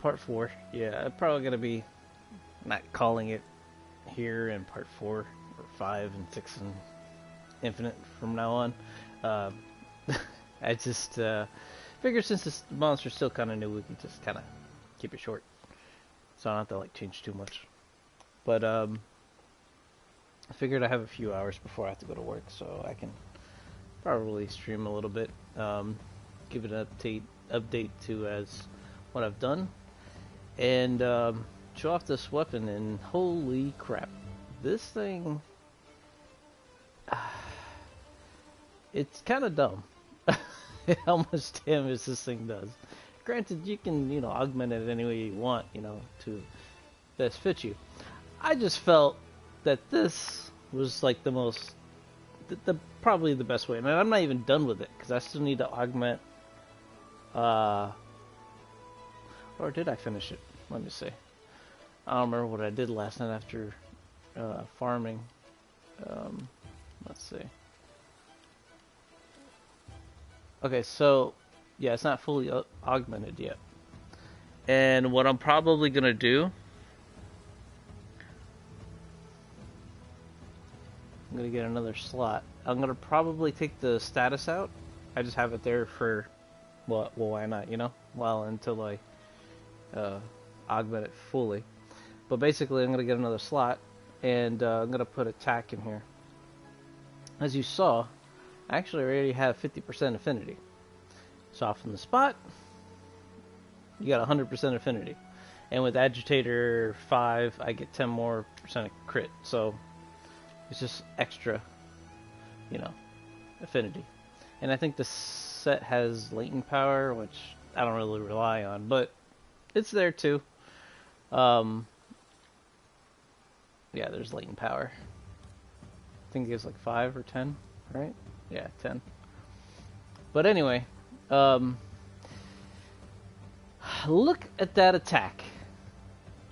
Part 4. Yeah, I'm probably gonna be not calling it here in part 4 or 5 and 6 and Infinite from now on. Uh, I just figured since this monster's still kind of new, we can just kind of keep it short, so I don't have to like change too much. But I figured I have a few hours before I have to go to work, so I can probably stream a little bit, give it an update to as what I've done, and show off this weapon. And holy crap, this thing, it's kind of dumb how much damage this thing does. Granted, you can, augment it any way you want, to best fit you. I just felt that this was like the most, probably the best way. And I'm not even done with it, because I still need to augment, or did I finish it? Let me see. I don't remember what I did last night after farming. Let's see. Okay, so yeah, it's not fully augmented yet. And what I'm probably gonna do, I'm gonna get another slot. I'm gonna probably take the status out. I just have it there for, well, why not? Well, until I augment it fully. But basically, I'm gonna get another slot, and I'm gonna put attack in here. As you saw, I actually already have 50% affinity. So off in the spot, you got 100% affinity. And with Agitator 5, I get 10 more percent of crit. So it's just extra, affinity. And I think the set has latent power, which I don't really rely on, but it's there too. Yeah, there's latent power. I think it's like 5 or 10, right? Yeah, 10. But anyway, look at that attack.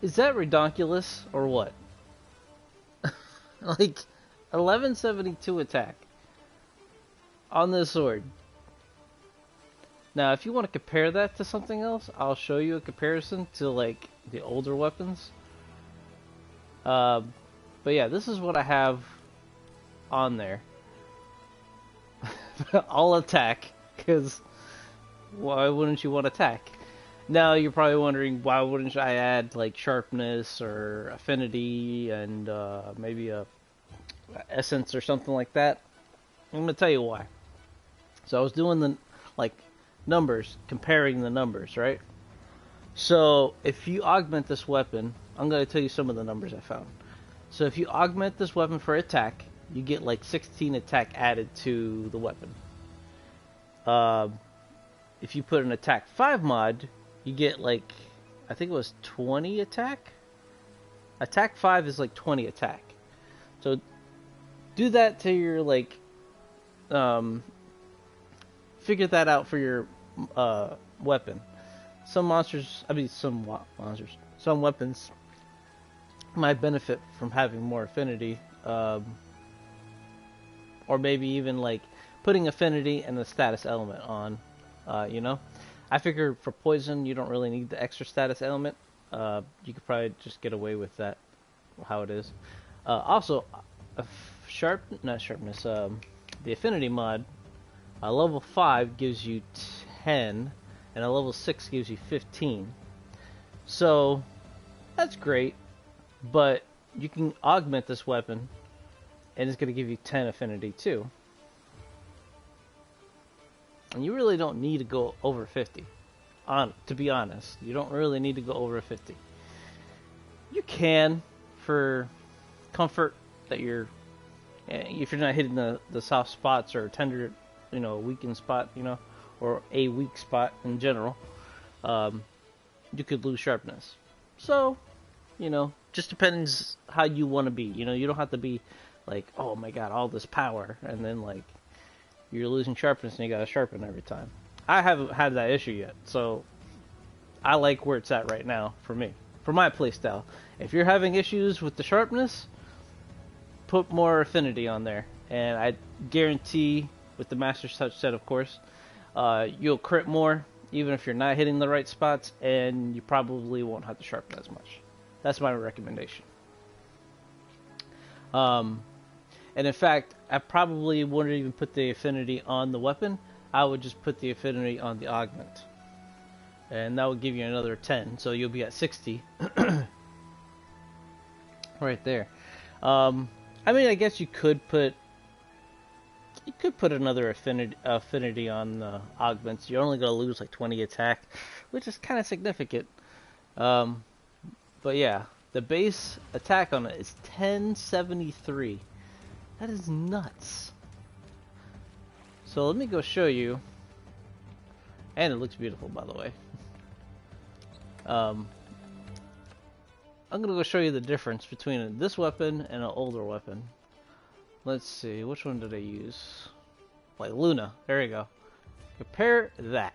Is that redonkulous or what? Like 1172 attack on this sword. Now, if you want to compare that to something else, I'll show you a comparison to like the older weapons. But yeah, this is what I have on there. All attack, because why wouldn't you want attack? Now you're probably wondering, why wouldn't I add like sharpness or affinity and maybe a essence or something like that? I'm gonna tell you why. So I was doing the numbers, comparing the numbers, right? So if you augment this weapon, I'm gonna tell you some of the numbers I found. So if you augment this weapon for attack, you get like 16 attack added to the weapon. If you put an attack 5 mod, you get like, I think it was 20 attack? Attack 5 is like 20 attack. So do that to your figure that out for your weapon. Some weapons might benefit from having more affinity. Or maybe even like putting affinity and the status element on, I figure for poison you don't really need the extra status element. You could probably just get away with that, how it is. Also, the affinity mod, a level 5 gives you 10, and a level 6 gives you 15. So that's great, but you can augment this weapon, and it's going to give you 10 affinity too. And you really don't need to go over 50. To be honest, you don't really need to go over 50. You can, for comfort, that if you're not hitting the soft spots or tender, weakened spot, or a weak spot in general, you could lose sharpness. So, just depends how you want to be. You don't have to be like, oh my god, all this power, and then like you're losing sharpness and you gotta sharpen every time. I haven't had that issue yet, so I like where it's at right now for me, for my playstyle. If you're having issues with the sharpness, put more affinity on there, and I guarantee, with the Master's Touch set, of course, you'll crit more, even if you're not hitting the right spots, and you probably won't have to sharpen as much. That's my recommendation. And in fact, I probably wouldn't even put the affinity on the weapon. I would just put the affinity on the augment. And that would give you another 10, so you'll be at 60. Right there. I mean, I guess you could put another affinity on the augments. You're only going to lose like 20 attack, which is kind of significant. But yeah, the base attack on it is 1073. That is nuts. So let me go show you. And it looks beautiful, by the way. I'm going to go show you the difference between this weapon and an older weapon. Let's see, which one did I use? Like Luna, there you go. Compare that.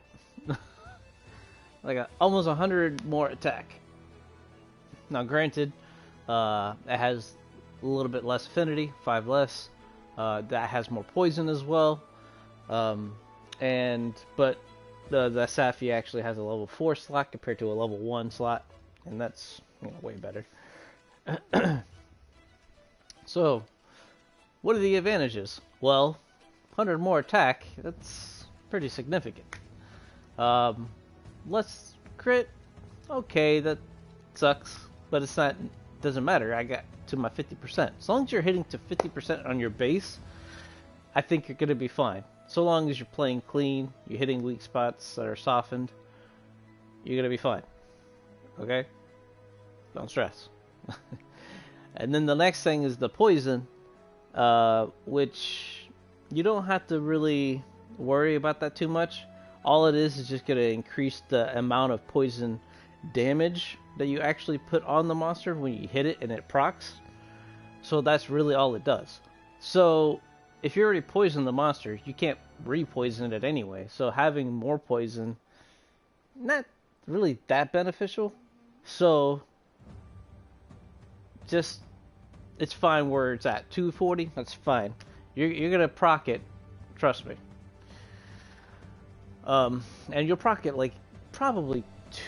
Like almost 100 more attack. Now granted, it has a little bit less affinity, 5 less. That has more poison as well. But the Safi actually has a level 4 slot compared to a level 1 slot, and that's way better. So, what are the advantages? Well, 100 more attack, that's pretty significant. Less crit, okay, that sucks, but it's not, doesn't matter. I got to my 50%. As long as you're hitting to 50% on your base, I think you're going to be fine. So long as you're playing clean, you're hitting weak spots that are softened, you're going to be fine. Okay? Don't stress. And then the next thing is the poison, which you don't have to really worry about that too much. All it is just going to increase the amount of poison damage that you actually put on the monster when you hit it and it procs. So that's really all it does. So if you already poisoned the monster, you can't re-poison it anyway. So having more poison, not really that beneficial. So just, it's fine where it's at. 240, that's fine. You're gonna proc it, trust me. And you'll proc it like probably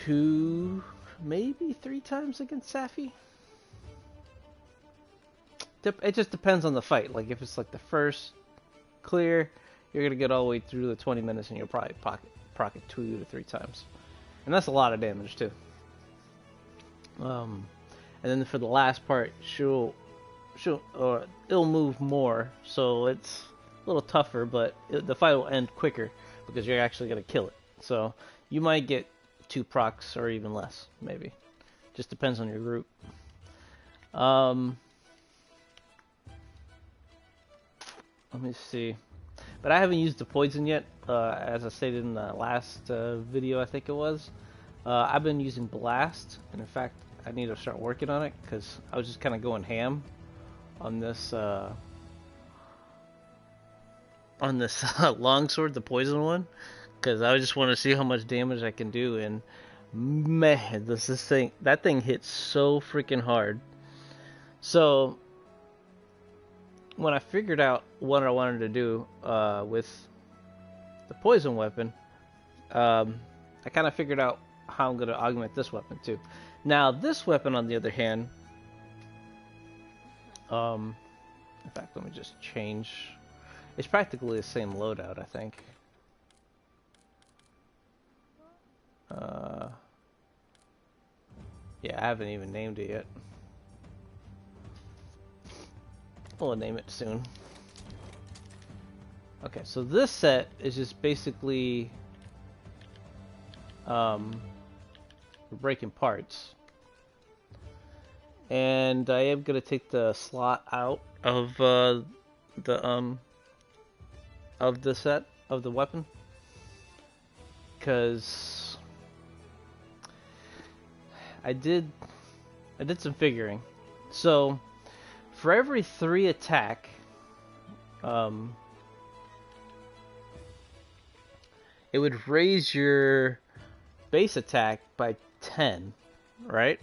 2, maybe 3 times against Safi. It just depends on the fight. Like if it's like the first clear, you're gonna get all the way through the 20 minutes, and you'll probably proc it 2 to 3 times, and that's a lot of damage too. And then for the last part, it'll move more, so it's a little tougher, but the fight will end quicker because you're actually gonna kill it. So you might get 2 procs or even less, maybe. Just depends on your group. Let me see. But I haven't used the poison yet, as I stated in the last video, I think it was. I've been using Blast, and in fact, I need to start working on it, because I was just kind of going ham on this longsword, the poison one, because I just want to see how much damage I can do, and man, that thing hits so freaking hard. So when I figured out what I wanted to do with the poison weapon, I kind of figured out how I'm going to augment this weapon too. Now this weapon, on the other hand, in fact, let me just change. It's practically the same loadout, I think. Yeah, I haven't even named it yet. We'll name it soon. Okay, so this set is just basically breaking parts. And I am gonna take the slot out of the set of the weapon, because I did some figuring. So for every 3 attack, it would raise your base attack by 10, right?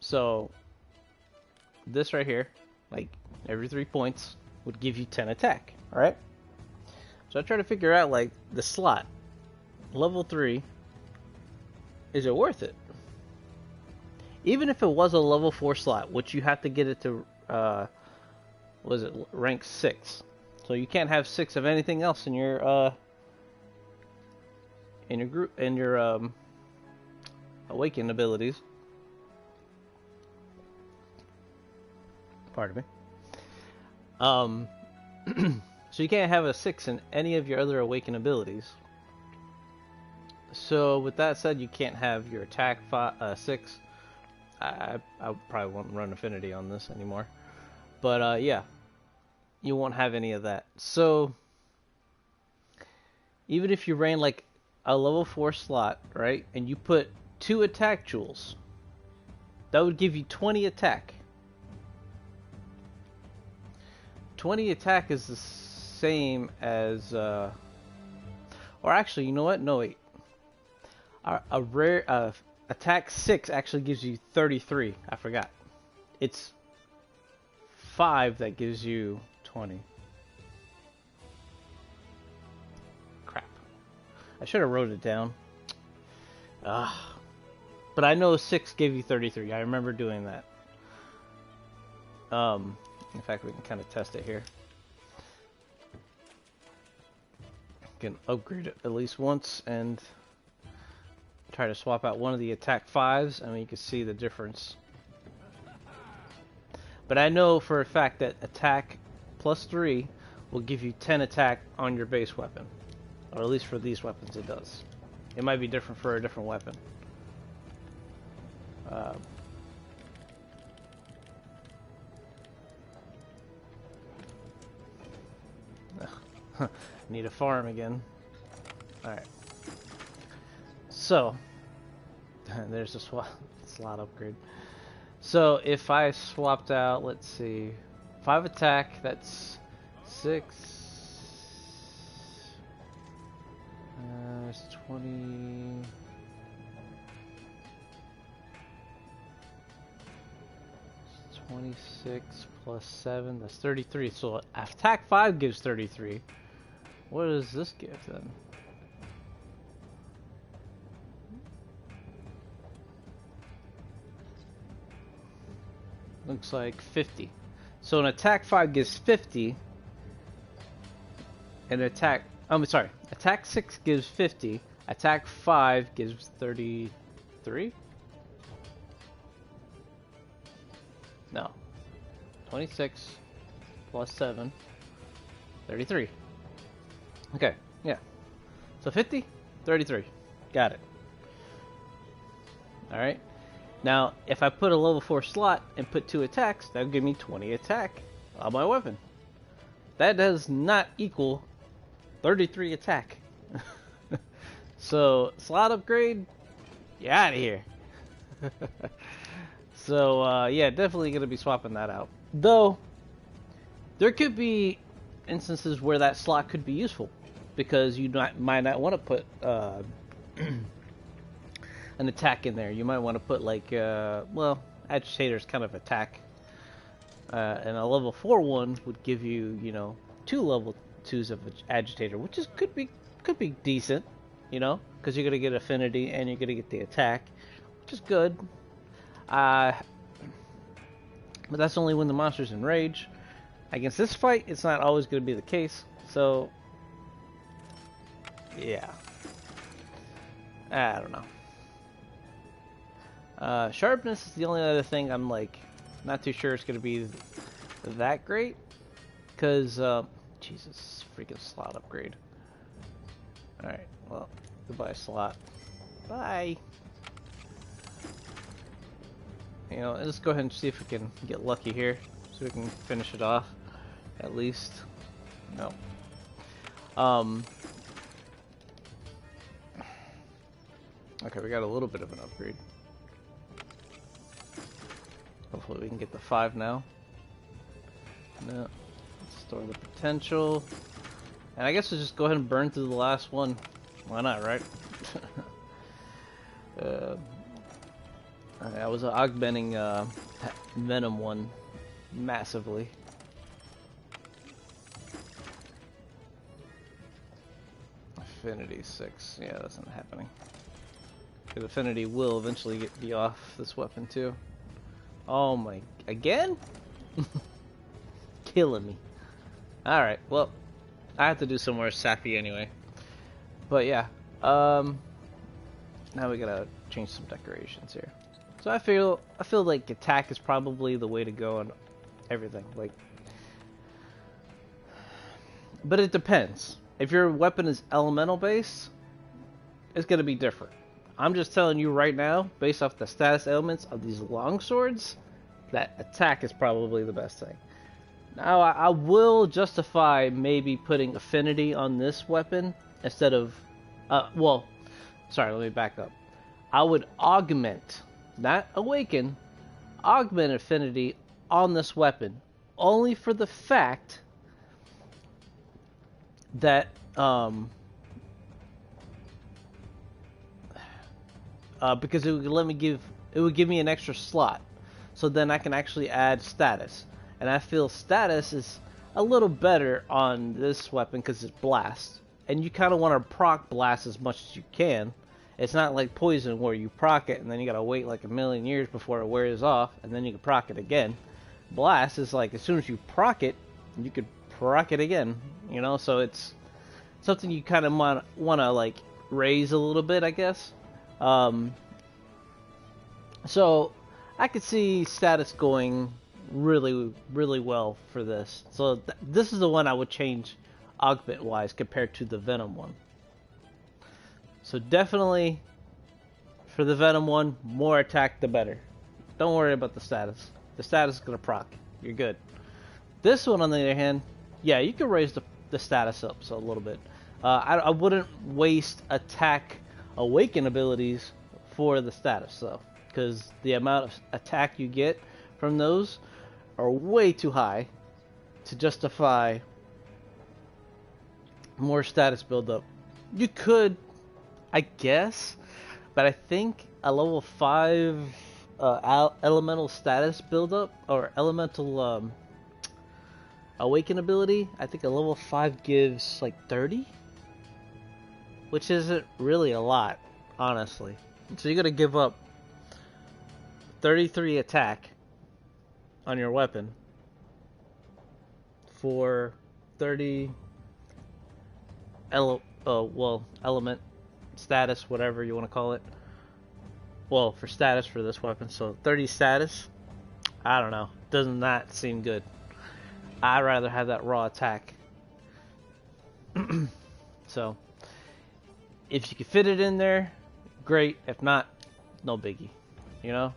So this right here, like every 3 points, would give you 10 attack, right? So I try to figure out, like, the slot. Level 3. Is it worth it? Even if it was a level 4 slot, which you have to get it to, was it rank 6? So you can't have 6 of anything else in your group, in your, awakened abilities. Pardon me. So you can't have a 6 in any of your other awakened abilities. So with that said, you can't have your attack 6. I probably won't run affinity on this anymore. But yeah, you won't have any of that. So even if you ran like a level 4 slot, right, and you put 2 attack jewels, that would give you 20 attack. 20 attack is the same as, or actually, you know what? No, wait. A rare attack 6 actually gives you 33. I forgot. It's 5 that gives you 20. Crap. I should have wrote it down. But I know 6 gave you 33. I remember doing that. In fact, we can kind of test it here. Can upgrade it at least once and try to swap out one of the attack 5s, and you can see the difference. But I know for a fact that attack plus 3 will give you 10 attack on your base weapon. Or at least for these weapons it does. It might be different for a different weapon. Need a farm again. Alright. So, there's a slot upgrade. So, if I swapped out, let's see, 5 attack, that's 6. It's 20. It's 26 plus 7, that's 33. So, attack 5 gives 33. What does this give then? Looks like 50. So an attack 5 gives 50. And attack... I'm sorry. Attack 6 gives 50. Attack 5 gives 33? No. 26 plus 7. 33. Okay, yeah. So 50, 33. Got it. Alright. Now, if I put a level 4 slot and put 2 attacks, that would give me 20 attack on my weapon. That does not equal 33 attack. So, slot upgrade, you're out of here. So, yeah, definitely going to be swapping that out. Though, there could be instances where that slot could be useful. Because you might not want to put an attack in there. You might want to put like, well, agitator's kind of attack. And a level 4 one would give you, you know, 2 level 2s of agitator, which is could be decent, you know, because you're gonna get affinity and you're gonna get the attack, which is good. But that's only when the monster's in rage. Against this fight, it's not always gonna be the case. So. Yeah. I don't know. Sharpness is the only other thing I'm like not too sure it's gonna be that great. Cause Jesus, freaking slot upgrade. Alright, well, goodbye slot. Bye. You know, let's go ahead and see if we can get lucky here. So we can finish it off. At least. No. Okay, we got a little bit of an upgrade. Hopefully we can get the 5 now. No. Let's store the potential. And I guess we'll just go ahead and burn through the last one. Why not, right? I was augmenting Venom one massively. Affinity 6. Yeah, that's not happening. Because Affinity will eventually be off this weapon too. Oh my... Again? Killing me. Alright, well, I have to do some more Safi anyway. But yeah, now we gotta change some decorations here. So I feel like attack is probably the way to go on everything. Like, but it depends. If your weapon is elemental based, it's gonna be different. I'm just telling you right now, based off the status elements of these long swords, that attack is probably the best thing. Now I will justify maybe putting affinity on this weapon instead of, well, sorry, let me back up. I would augment, not awaken, augment affinity on this weapon, only for the fact that because it would give me an extra slot, so then I can actually add status, and I feel status is a little better on this weapon because it's blast, and you kind of want to proc blast as much as you can. It's not like poison where you proc it and then you gotta wait like a million years before it wears off and then you can proc it again. Blast is like as soon as you proc it, you could proc it again, you know, so it's something you kind of want to like raise a little bit, I guess. So I could see status going really, really well for this. So this is the one I would change augment wise compared to the Venom one. So definitely, for the Venom one, more attack the better. Don't worry about the status. The status is going to proc. You're good. This one, on the other hand, yeah, you can raise the status up so a little bit. I wouldn't waste attack awaken abilities for the status, though. Because the amount of attack you get from those are way too high to justify more status buildup. You could... I guess, but I think a level 5 elemental status buildup or elemental awaken ability, I think a level 5 gives like 30, which isn't really a lot, honestly. So you're gonna give up 33 attack on your weapon for 30 element status, whatever you want to call it. Well, for status for this weapon, so 30 status. I don't know. Does not seem good. I'd rather have that raw attack. So, if you can fit it in there, great. If not, no biggie. You know?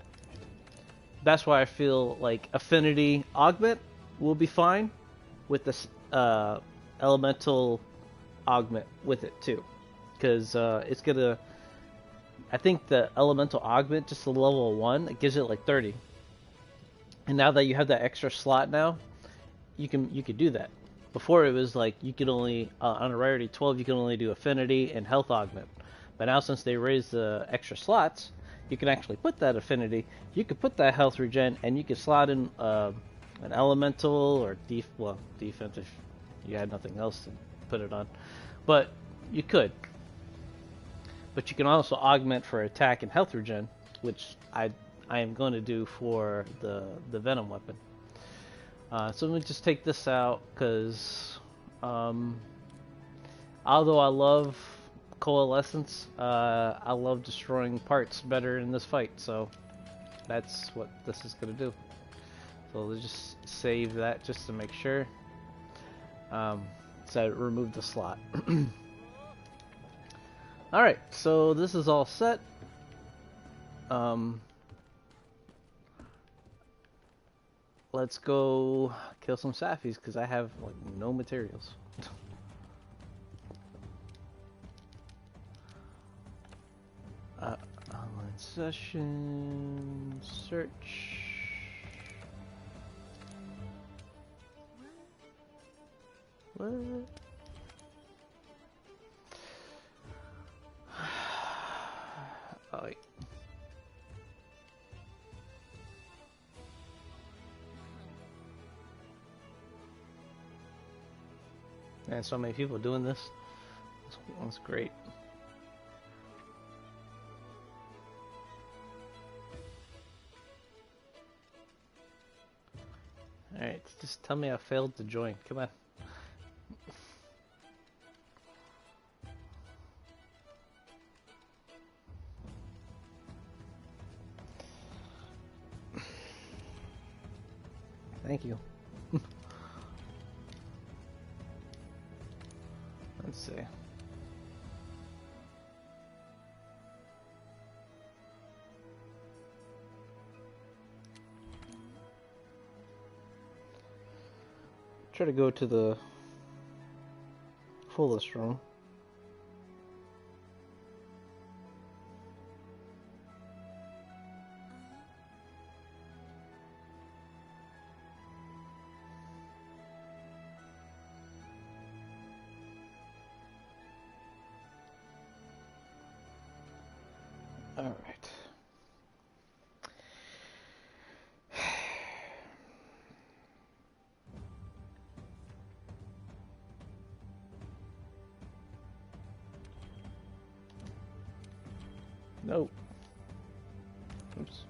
That's why I feel like affinity augment will be fine with this elemental augment with it too. Because it's gonna, I think the elemental augment, just the level 1, it gives it like 30. And now that you have that extra slot now, you could do that. Before it was like you could only on a rarity 12 you can only do affinity and health augment. But now since they raised the extra slots, you can actually put that affinity, you could put that health regen, and you could slot in an elemental or defense if you had nothing else to put it on. But you could. But you can also augment for attack and health regen, which I am going to do for the Venom weapon. So let me just take this out, because although I love Coalescence, I love destroying parts better in this fight, so that's what this is going to do. So let's just save that just to make sure. So I removed the slot. Alright, so this is all set. Let's go kill some Safis, because I have like no materials. Online session, search. What? Oh, wait. Man, so many people doing this. It's That's great. Alright, just tell me I failed to join. Come on. Thank you. Let's see. Try to go to the fullest room. All right. Nope. Oops.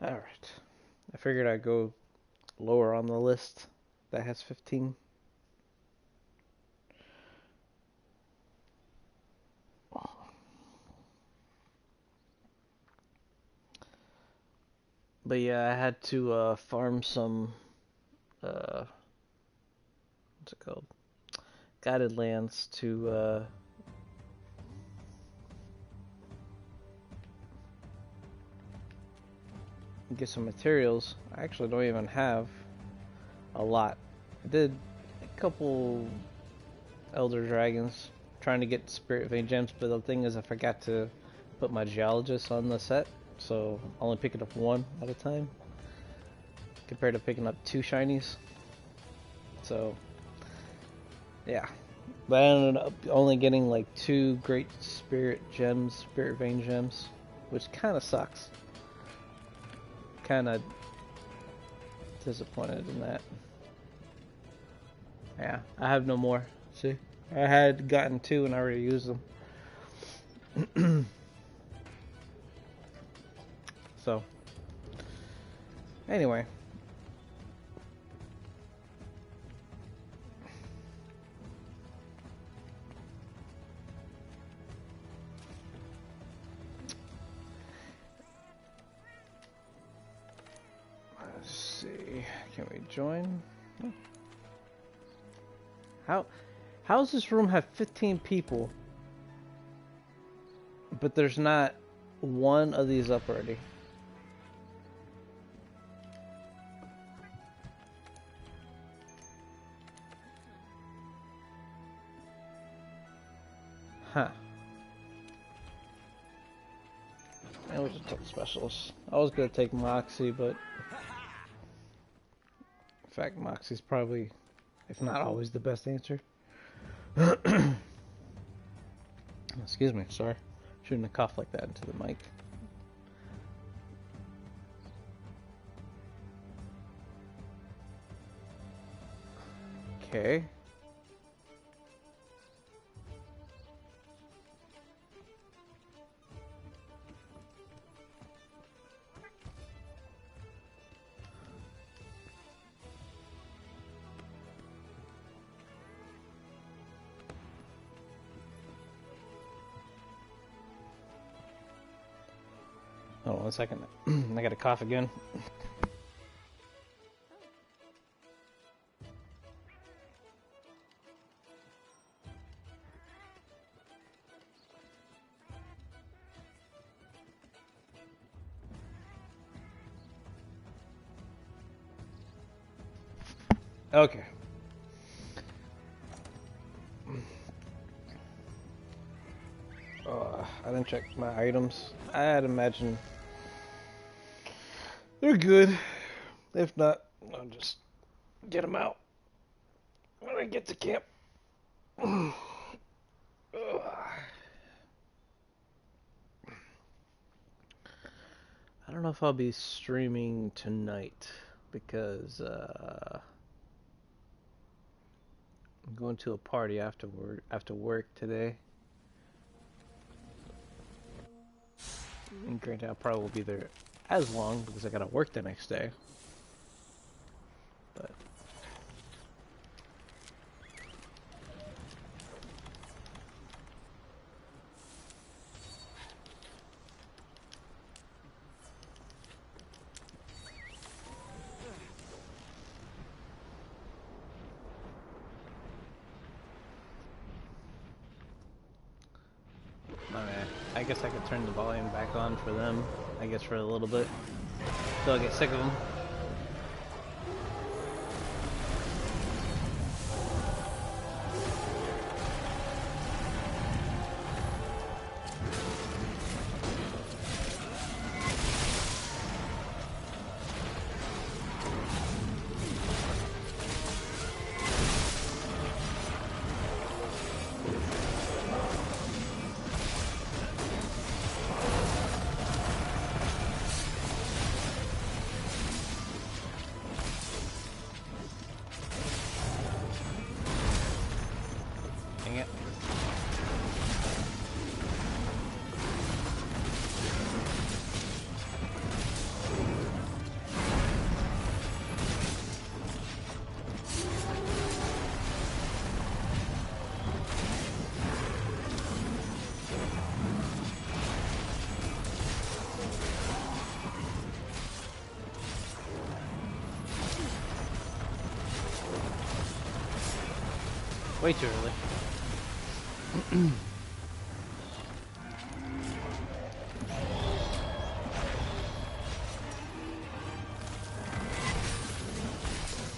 All right. I figured I'd go lower on the list that has 15. But yeah, I had to farm some what's it called? Guided lands to get some materials. I actually don't even have a lot. I did a couple Elder Dragons trying to get Spirit Vein Gems, but the thing is I forgot to put my Geologist on the set, so only picking up one at a time compared to picking up 2 shinies. So yeah, but I ended up only getting like 2 Great Spirit Vein Gems, which kind of sucks. Kind of disappointed in that. Yeah, I have no more. See, I had gotten 2 and I already used them. So, anyway. Let's see. Can we join? How's this room have 15 people, but there's not one of these up already? Huh. I was just took specials. I was gonna take Moxie, but in fact, Moxie's probably, if not always, the best answer. Excuse me, sorry. Shouldn't have coughed like that into the mic. Okay. Hold on 1 second. I gotta cough again. Okay. I didn't check my items. I'd imagine they're good. If not, I'll just Get him out when I get to camp. I don't know if I'll be streaming tonight because I'm going to a party after work today. And granted, I probably won't be there as long because I gotta work the next day. But I guess I could turn the volume back on for them. I guess for a little bit, so I get sick of them. Way too early.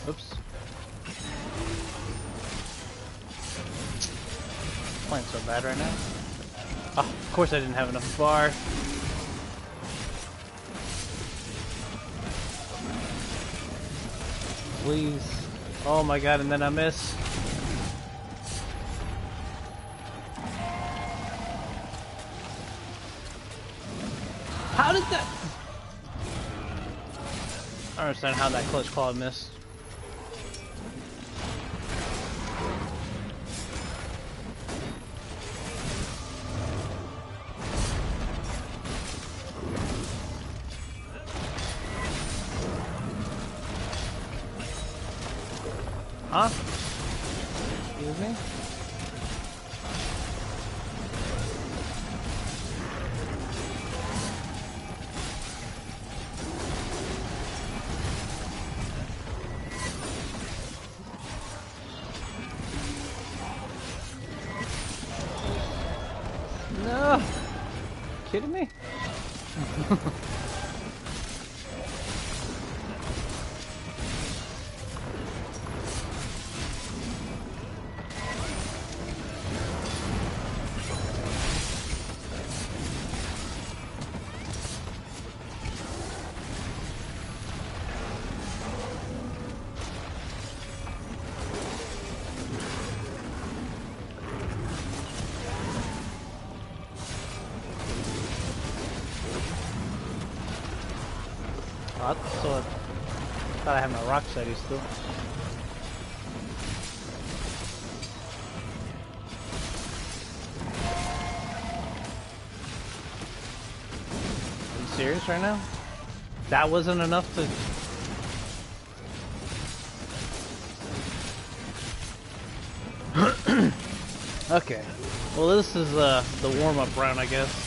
Oops. Playing so bad right now. Oh, of course I didn't have enough bar. Please. Oh my god, and then I miss. How did that? I don't understand how that close call missed. Huh? Excuse me? No! Kidding me? I thought I had my rock steady still. Are you serious right now? That wasn't enough to... Okay. Well, this is the warm-up round, I guess.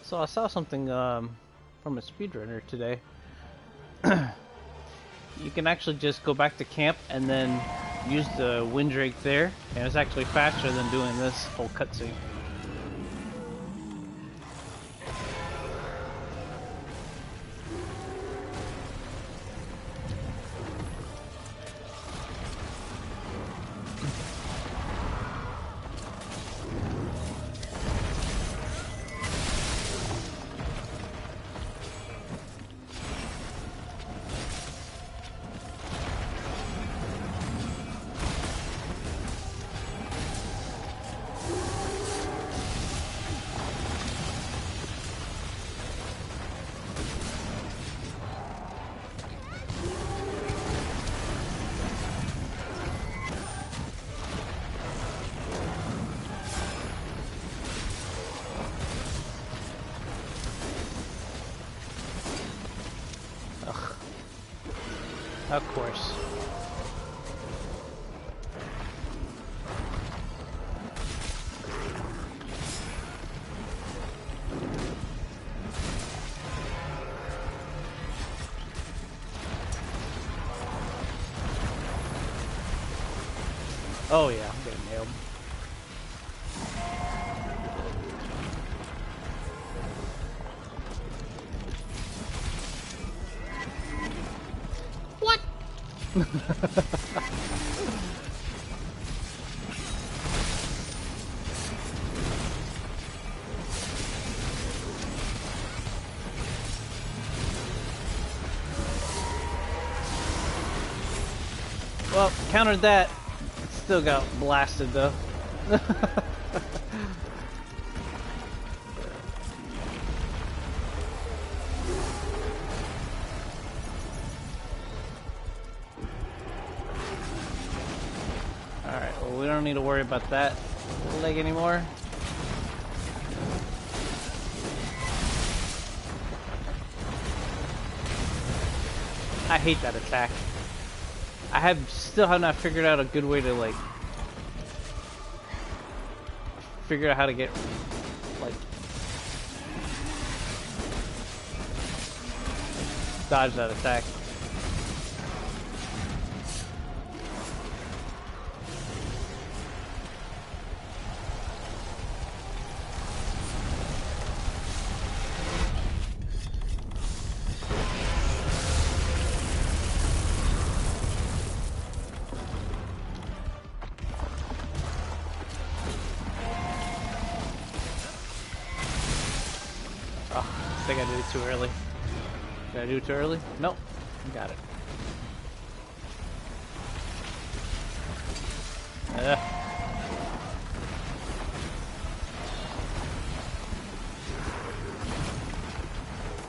So I saw something from a speedrunner today. You can actually just go back to camp and then use the windrake there, and it's actually faster than doing this whole cutscene. Of course. Oh yeah, I'm getting nailed. What? Well, countered that. Still got blasted though. Alright, well we don't need to worry about that leg anymore. I hate that attack. I still have not figured out a good way to like figure out how to get like dodge that attack. I think I did it too early. Did I do it too early? Nope. Got it.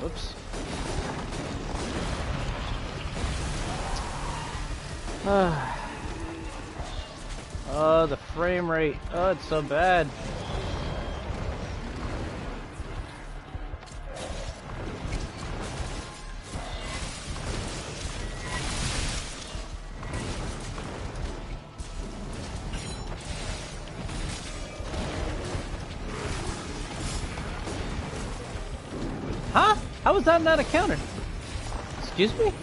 Oops. Oh, the frame rate. Oh, it's so bad. Huh? How was that not a counter? Excuse me?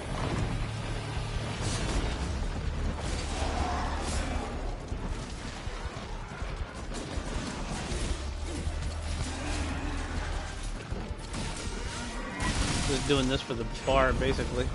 Just doing this for the bar, basically.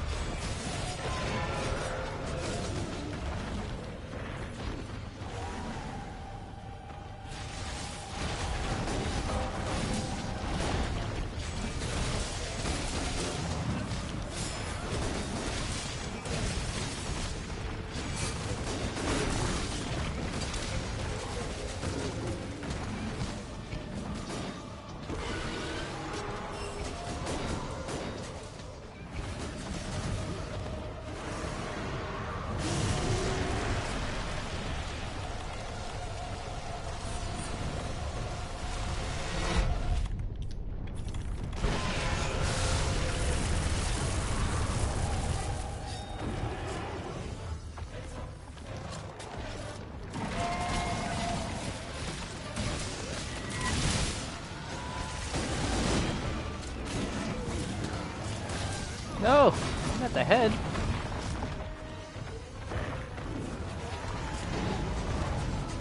No, I'm at the head.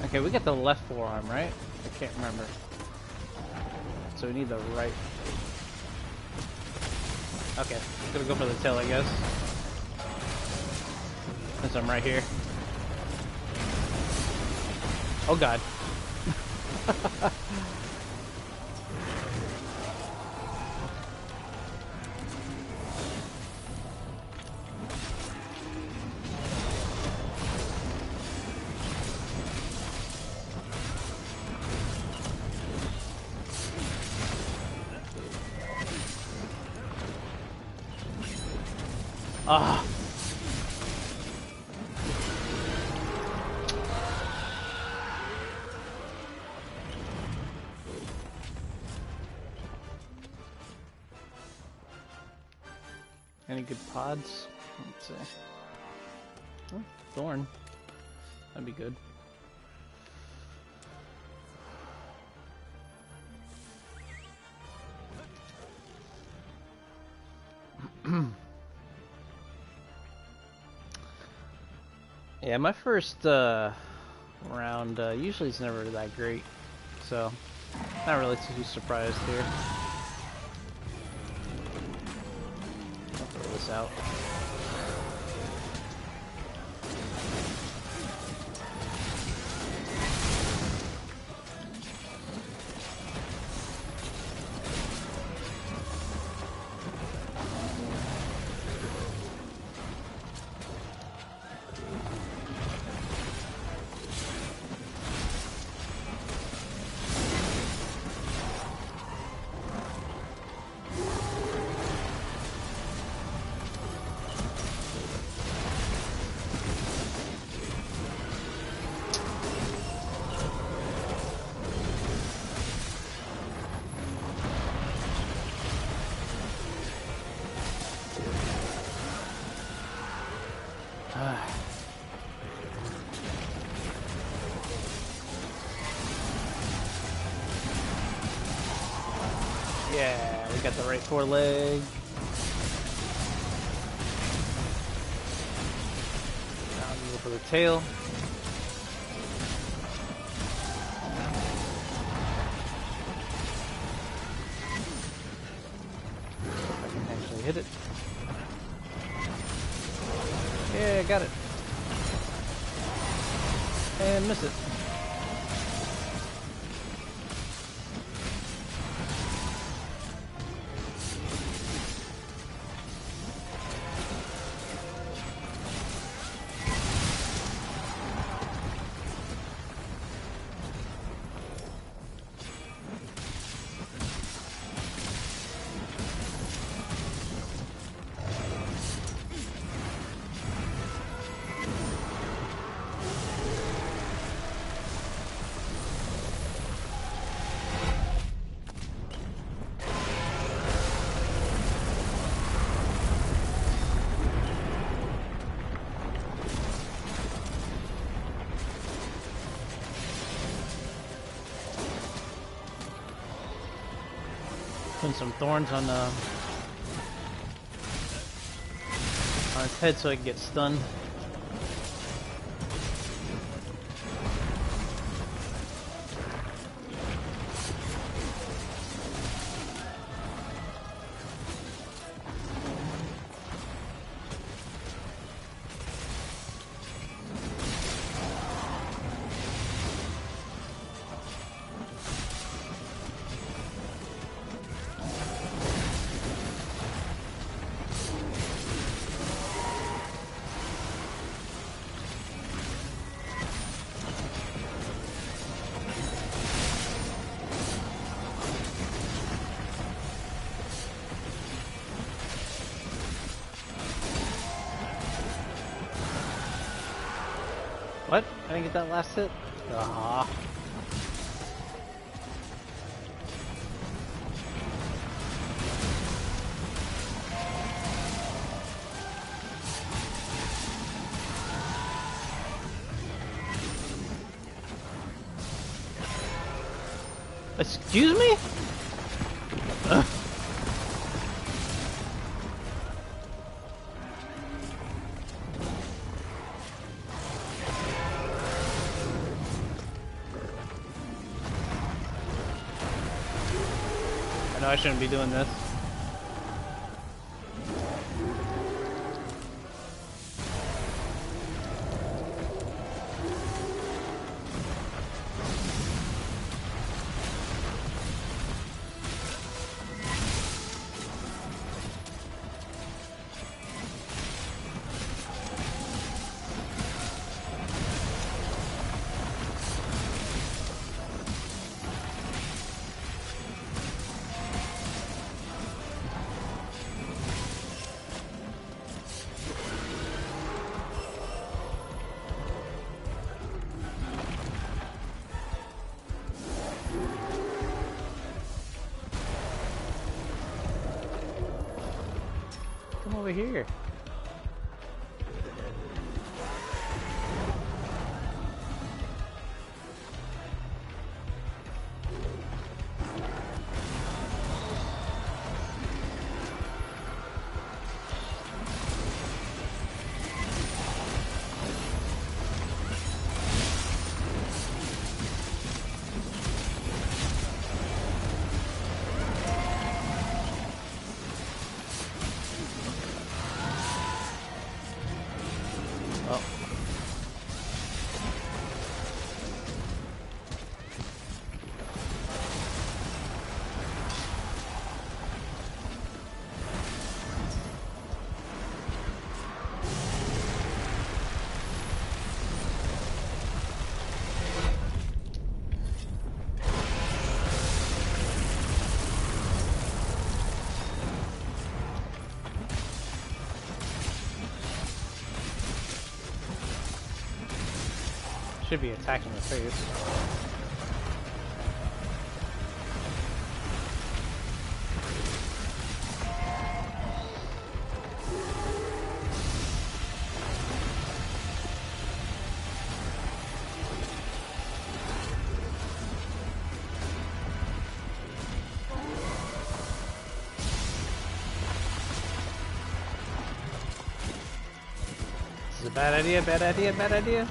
Okay, we got the left forearm, right? I can't remember. So we need the right. Okay, gonna go for the tail, I guess. Since I'm right here. Oh god. Ah. Any good pods? Let's see. Oh, thorn. That'd be good. Yeah, my first round usually is never that great, so not really too surprised here. I'll throw this out. Yeah, we got the right foreleg. Now we go for the tail. If I can actually hit it. Yeah, got it. And miss it. Putting some thorns on his head so I can get stunned. What? I didn't get that last hit? Ah. Excuse me? I shouldn't be doing this. Come over here. Oh. Should be attacking the face. This is a bad idea, bad idea, bad idea.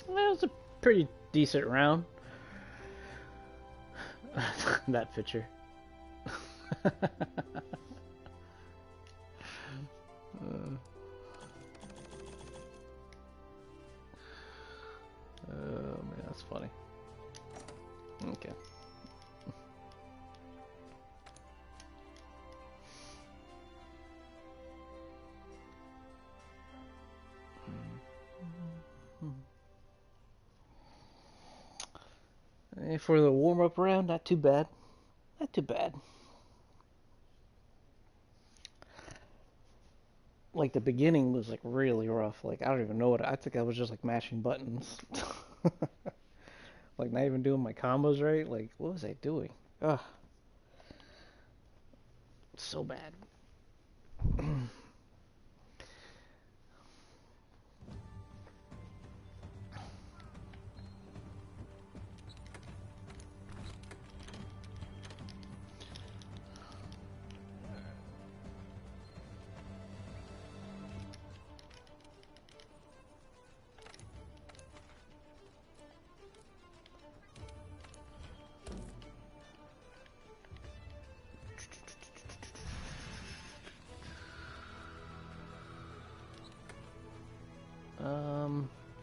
That was a pretty decent round. That picture. Oh man, that's funny. Okay. And for the warm-up round, not too bad. Not too bad. Like the beginning was like really rough. Like I don't even know what I think I was just like mashing buttons. Like not even doing my combos right. Like what was I doing? Ugh. So bad.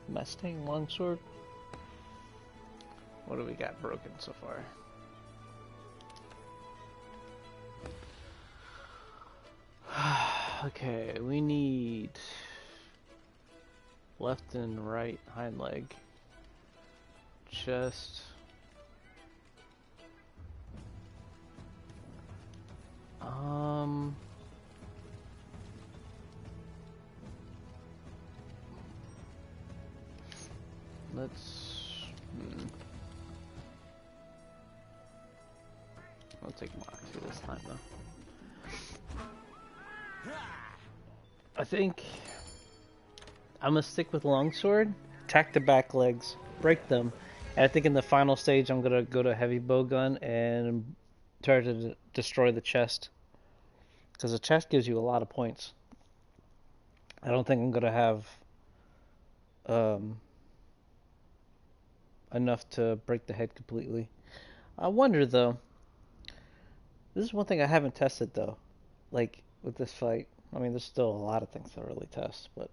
Mustang longsword. What do we got broken so far? Okay, we need Left and right hind leg. Chest. Let's. I'll take Mark 2 this time though. I think I'm gonna stick with longsword, attack the back legs, break them, and I think in the final stage I'm gonna go to heavy bowgun and try to destroy the chest, because the chest gives you a lot of points. I don't think I'm gonna have enough to break the head completely. I wonder though. This is one thing I haven't tested though, like with this fight. I mean, there's still a lot of things to really test, but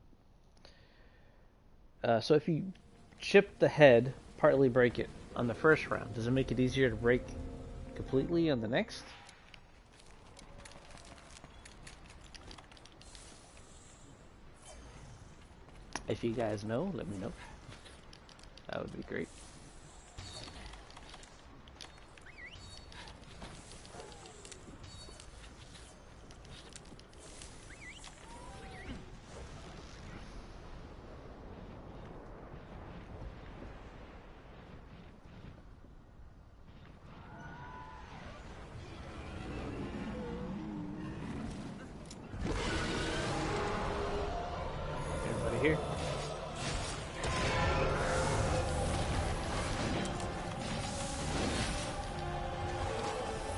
so if you chip the head, partly break it on the first round, does it make it easier to break completely on the next? If you guys know, let me know. That would be great. Everybody here?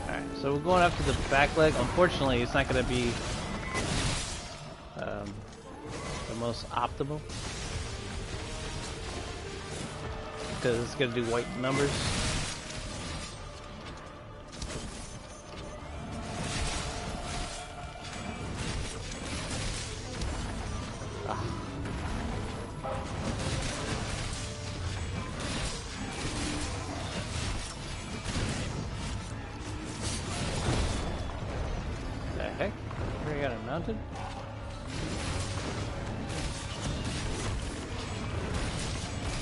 Alright, so we're going after the back leg. Unfortunately, it's not going to be the most optimal, because it's going to do white numbers. The heck? We got it mounted?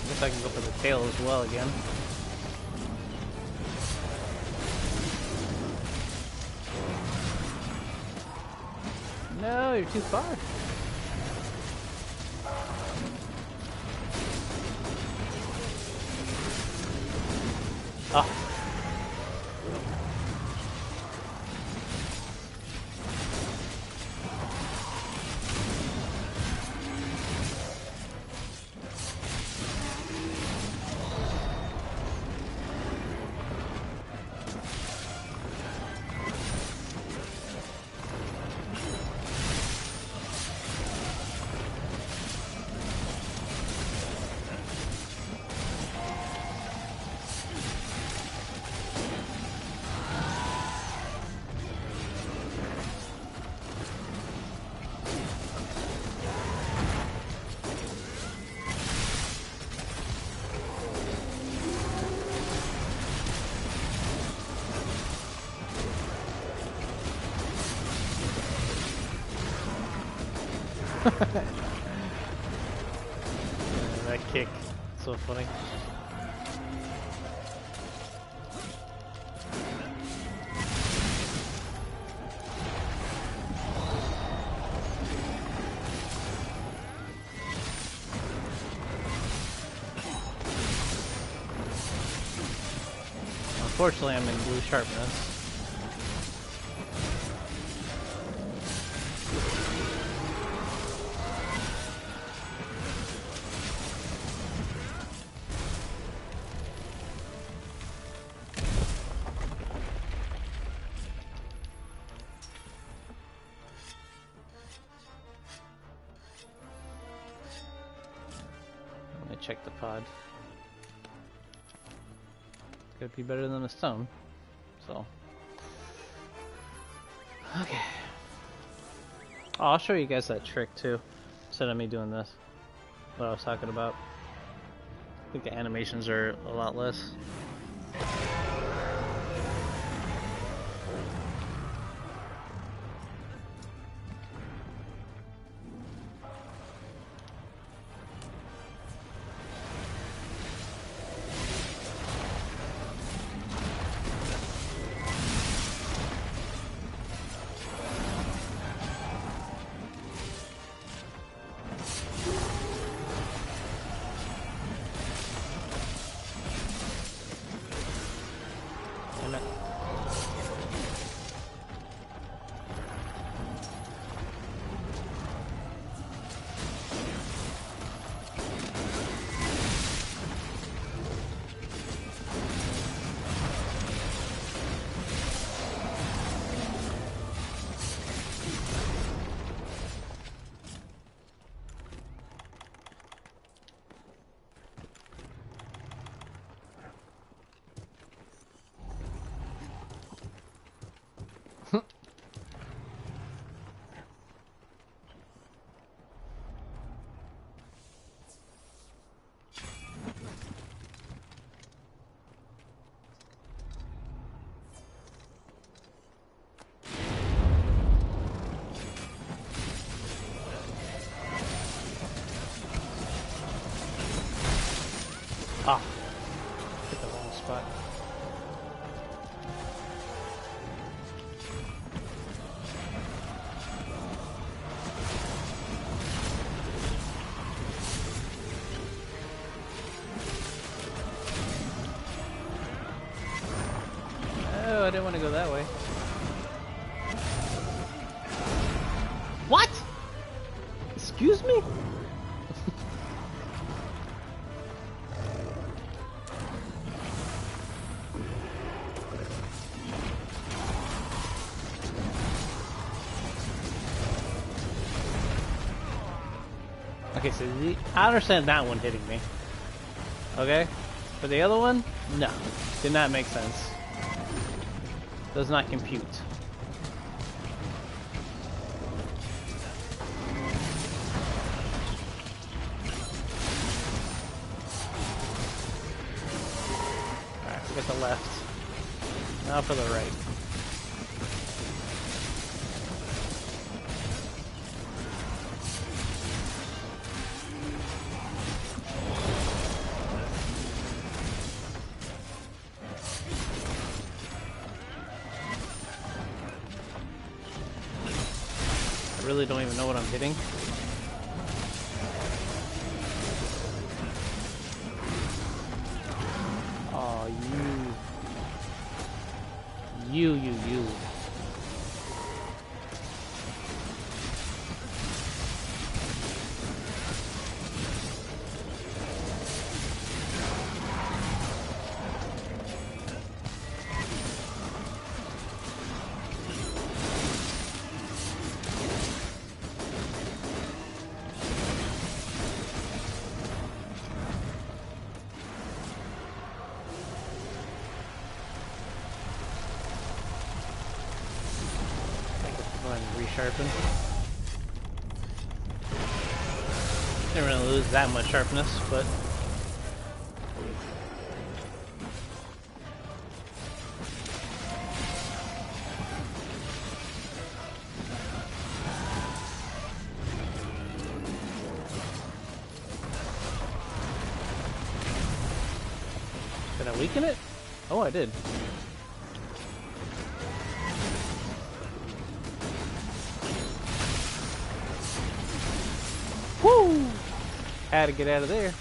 Guess I can go for the tail as well again. No, you're too far. Oh. That kick, so funny. Unfortunately, I'm in blue sharpness. Let me check the pod. Could be better than a stone, so. Okay. Oh, I'll show you guys that trick too, instead of me doing this. What I was talking about. I think the animations are a lot less. Damn it. Ah, hit the wrong spot. Oh, I didn't want to go that way. What? Excuse me? Okay, so I understand that one hitting me. Okay? But the other one? No. Did not make sense. Does not compute. Alright, we got the left. Now for the right. I really don't even know what I'm hitting. Oh, you. Resharpen. Didn't really lose that much sharpness, but did I weaken it? Oh, I did. Woo! Had to get out of there.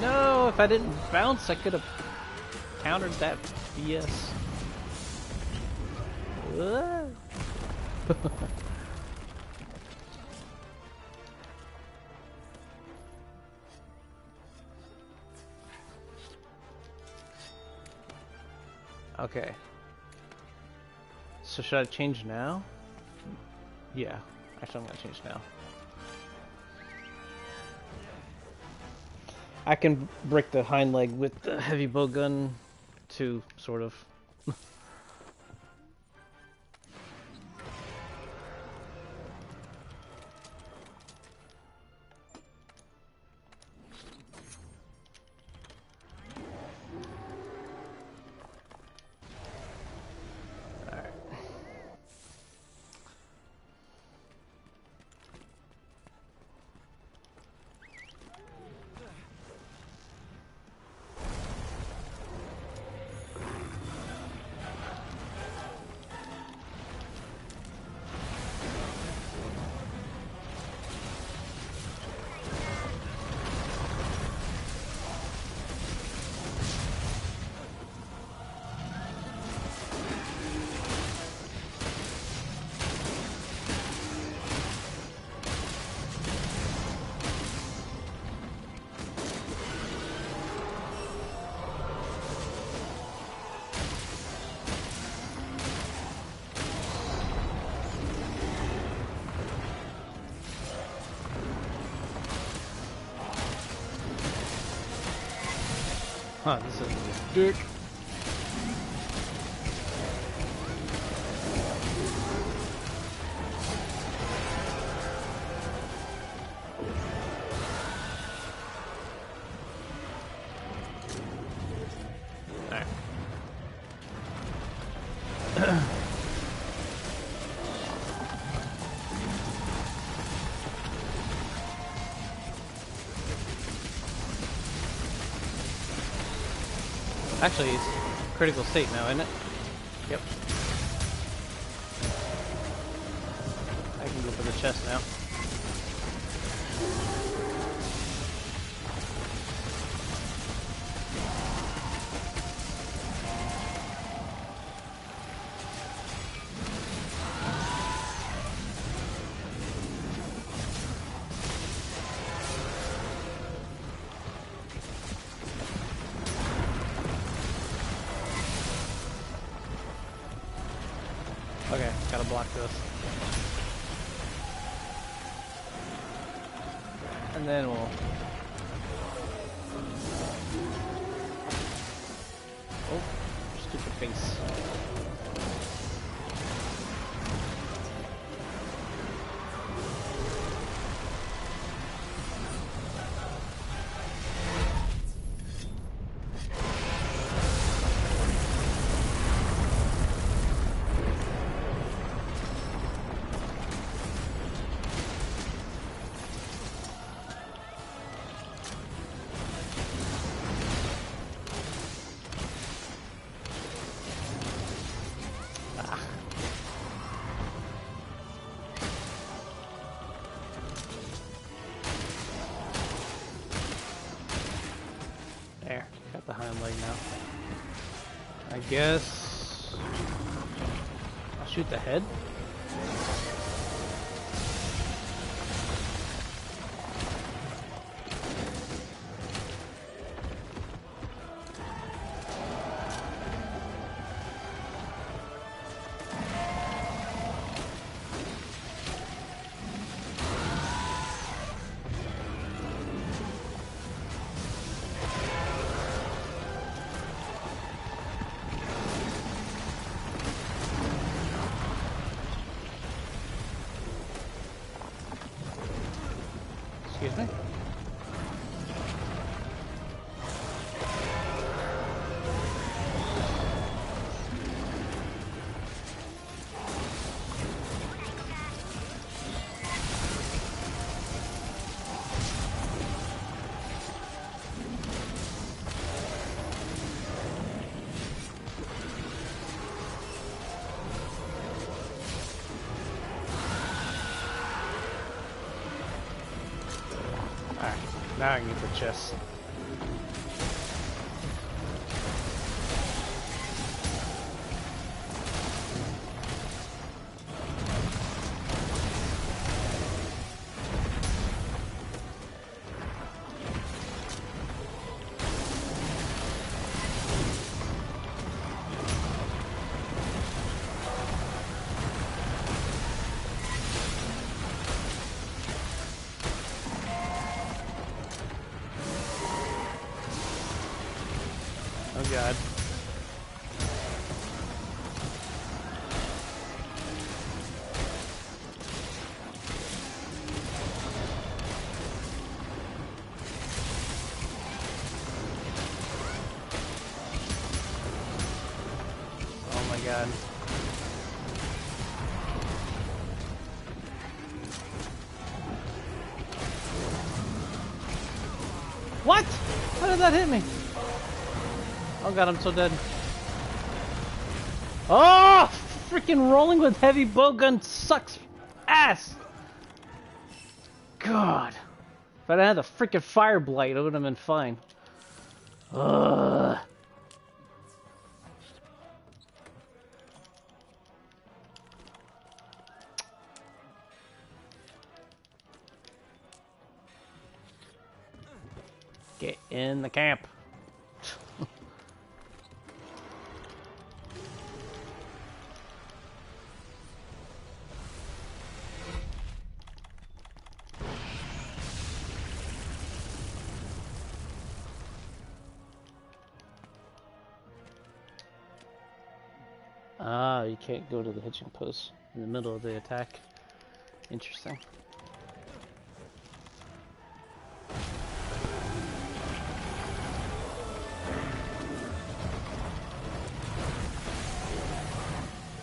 No, if I didn't bounce, I could have countered that BS. Okay. So should I change now? Yeah, actually I'm gonna change now. I can break the hind leg with the heavy bow gun too, sort of. Huh, this is dick. Alright. Actually, it's critical state now, isn't it? Yep. I can go for the chest now. Okay, gotta block this. And then we'll... Oh, stupid face. There, got the hind leg now. I guess I'll shoot the head. Excuse me? Alright, now I can get the chest. Oh god. Oh my god. What? How did that hit me? Oh god, I'm so dead. Oh! Freaking rolling with heavy bowgun sucks ass! God. If I'd had a freaking fire blight, it would have been fine. Ugh. Get in the camp. Ah, you can't go to the hitching post in the middle of the attack. Interesting.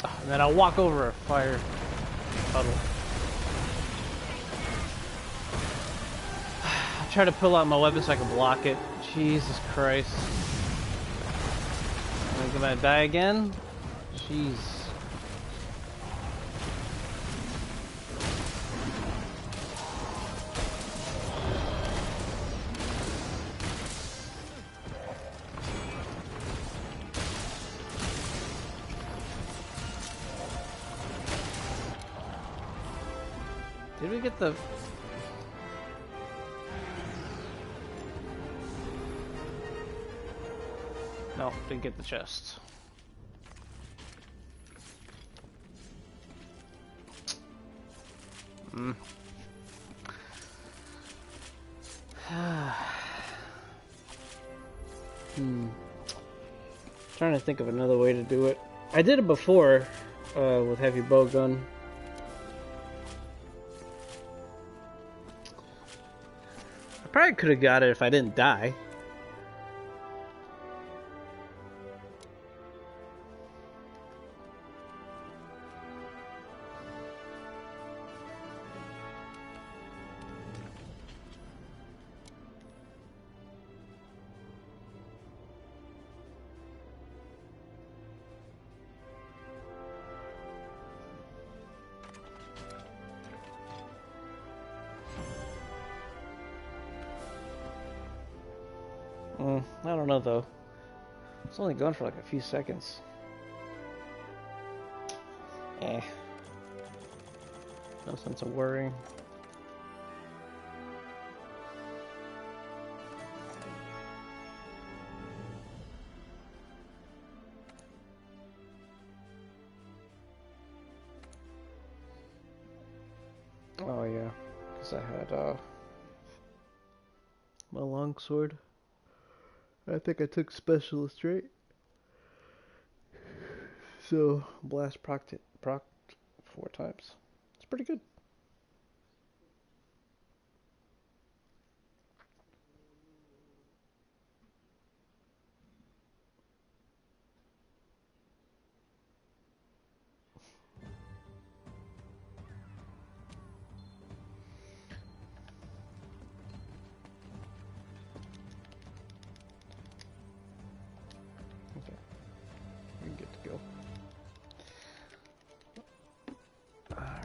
And then I'll walk over a fire puddle. I'll try to pull out my weapon so I can block it. Jesus Christ. Am I gonna die again? Jeez. Did we get the... No, didn't get the chest. Trying to think of another way to do it. I did it before with heavy bow gun. I probably could have got it if I didn't die. I don't know though. It's only going for like a few seconds. No sense of worrying. Oh yeah, because I had my longsword. I think I took specialist, right? So blast proc 4 times. It's pretty good. Okay, we're good to go. Alright.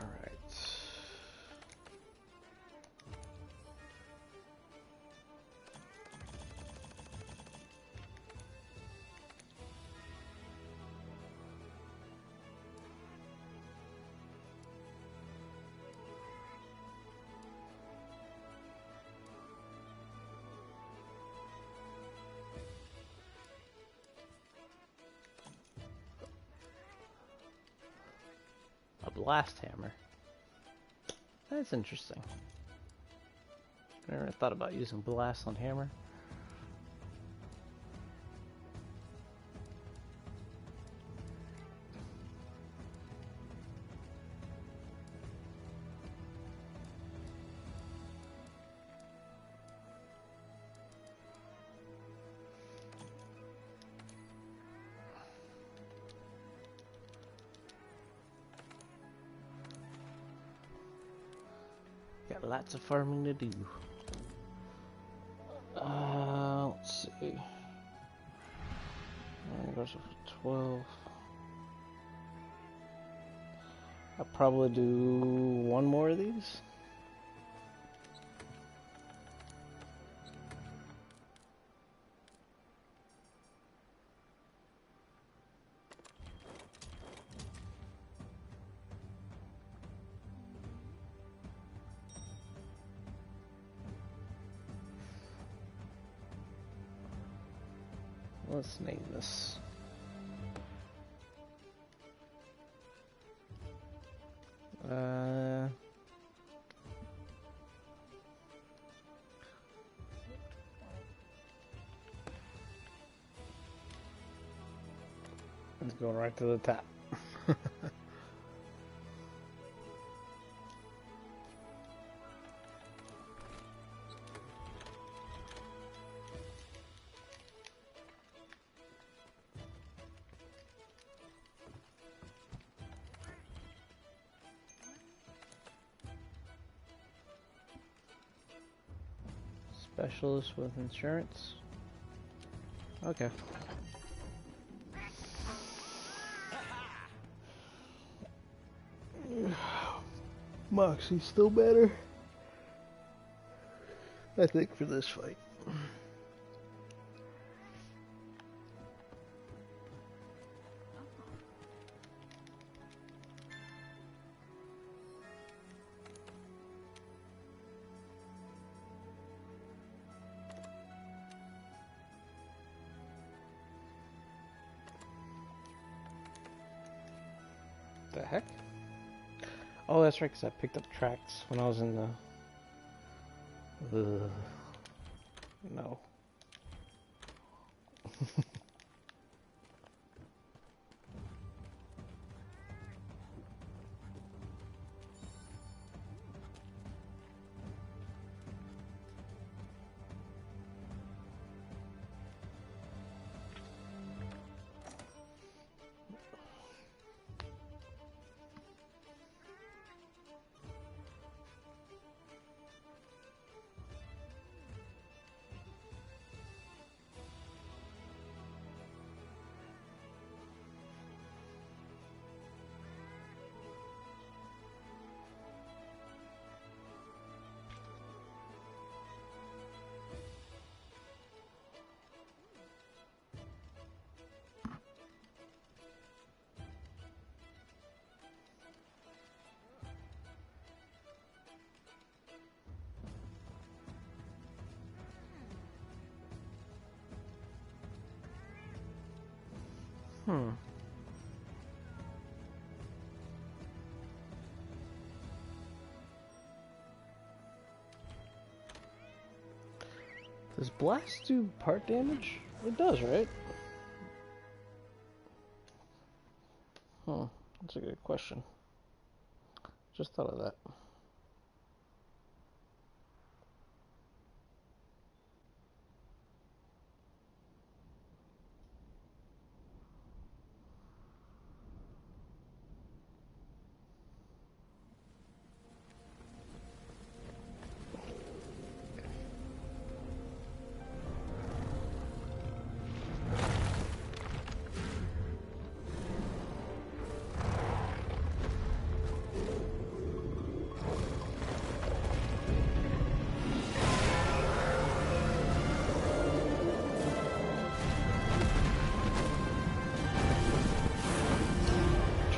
A blast hammer. That's interesting. I never thought about using blast on hammer. Got lots of farming to do. Let's see. It goes for 12. I'll probably do one more of these. Let's name this. Let's go right to the top. Specialist with insurance. Okay. Moxie's still better, I think, for this fight. The heck? Oh, that's right, because I picked up tracks when I was in the... No. Hmm. Does blast do part damage? It does, right? That's a good question. Just thought of that.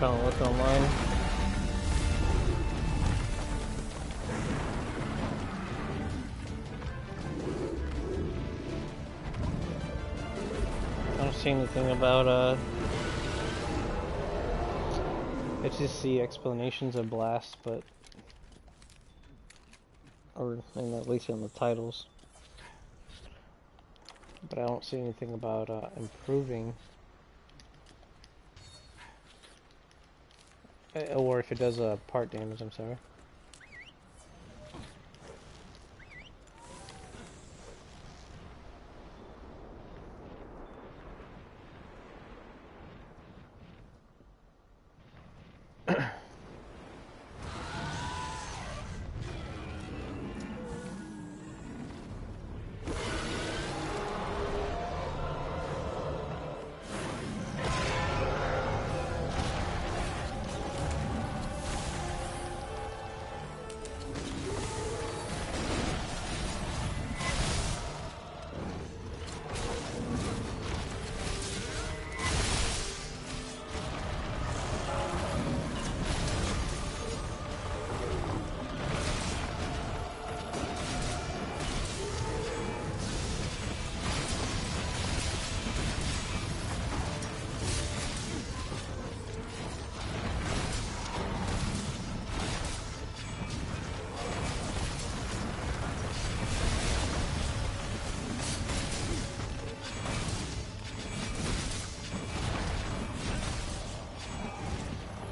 Trying to look online. I don't see anything about I just see explanations of blast, but or at least in the titles. But I don't see anything about improving. Or if it does part damage, I'm sorry.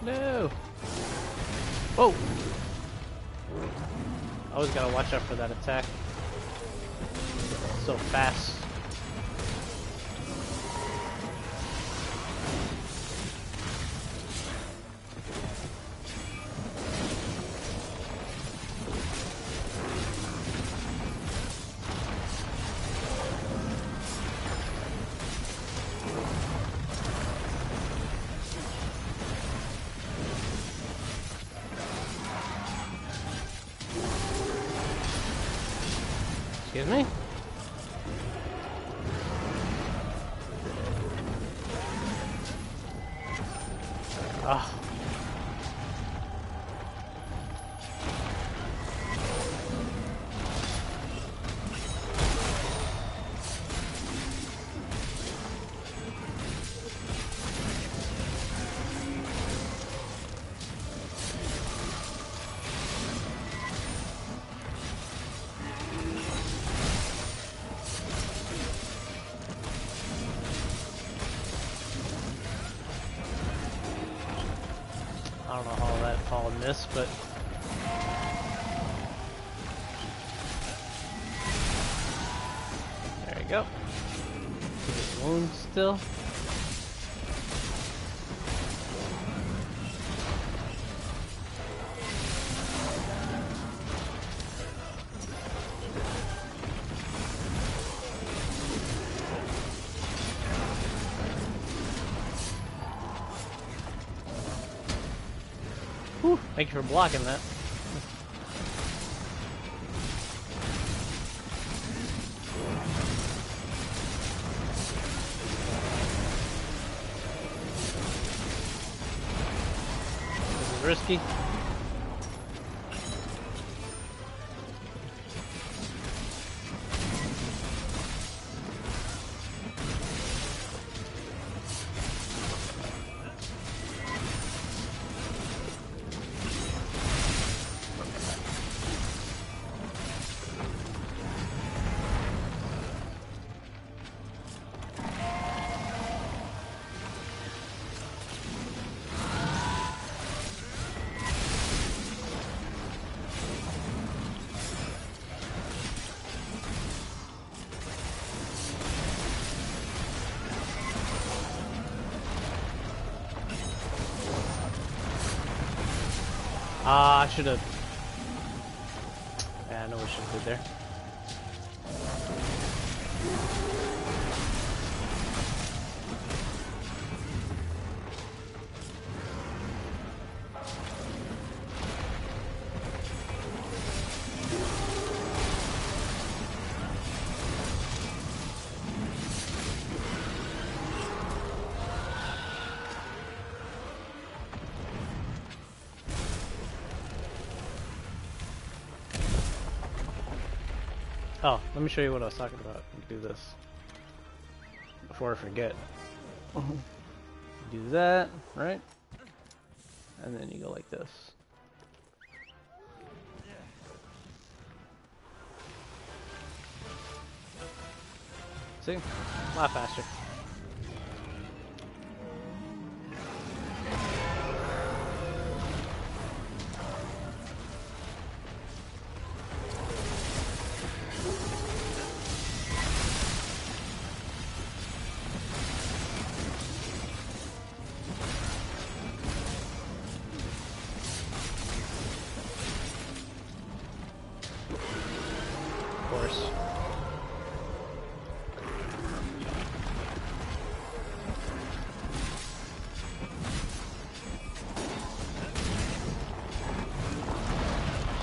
No! Whoa! Always gotta watch out for that attack. So fast. Excuse me? Ah. I don't know how that all missed, but there you go. Keep his wound still. Whew, thank you for blocking that. This is risky. I should have. Yeah, I know what should have did there. Oh, let me show you what I was talking about. You can do this before I forget. Do that, right? And then you go like this. See? A lot faster. Of course.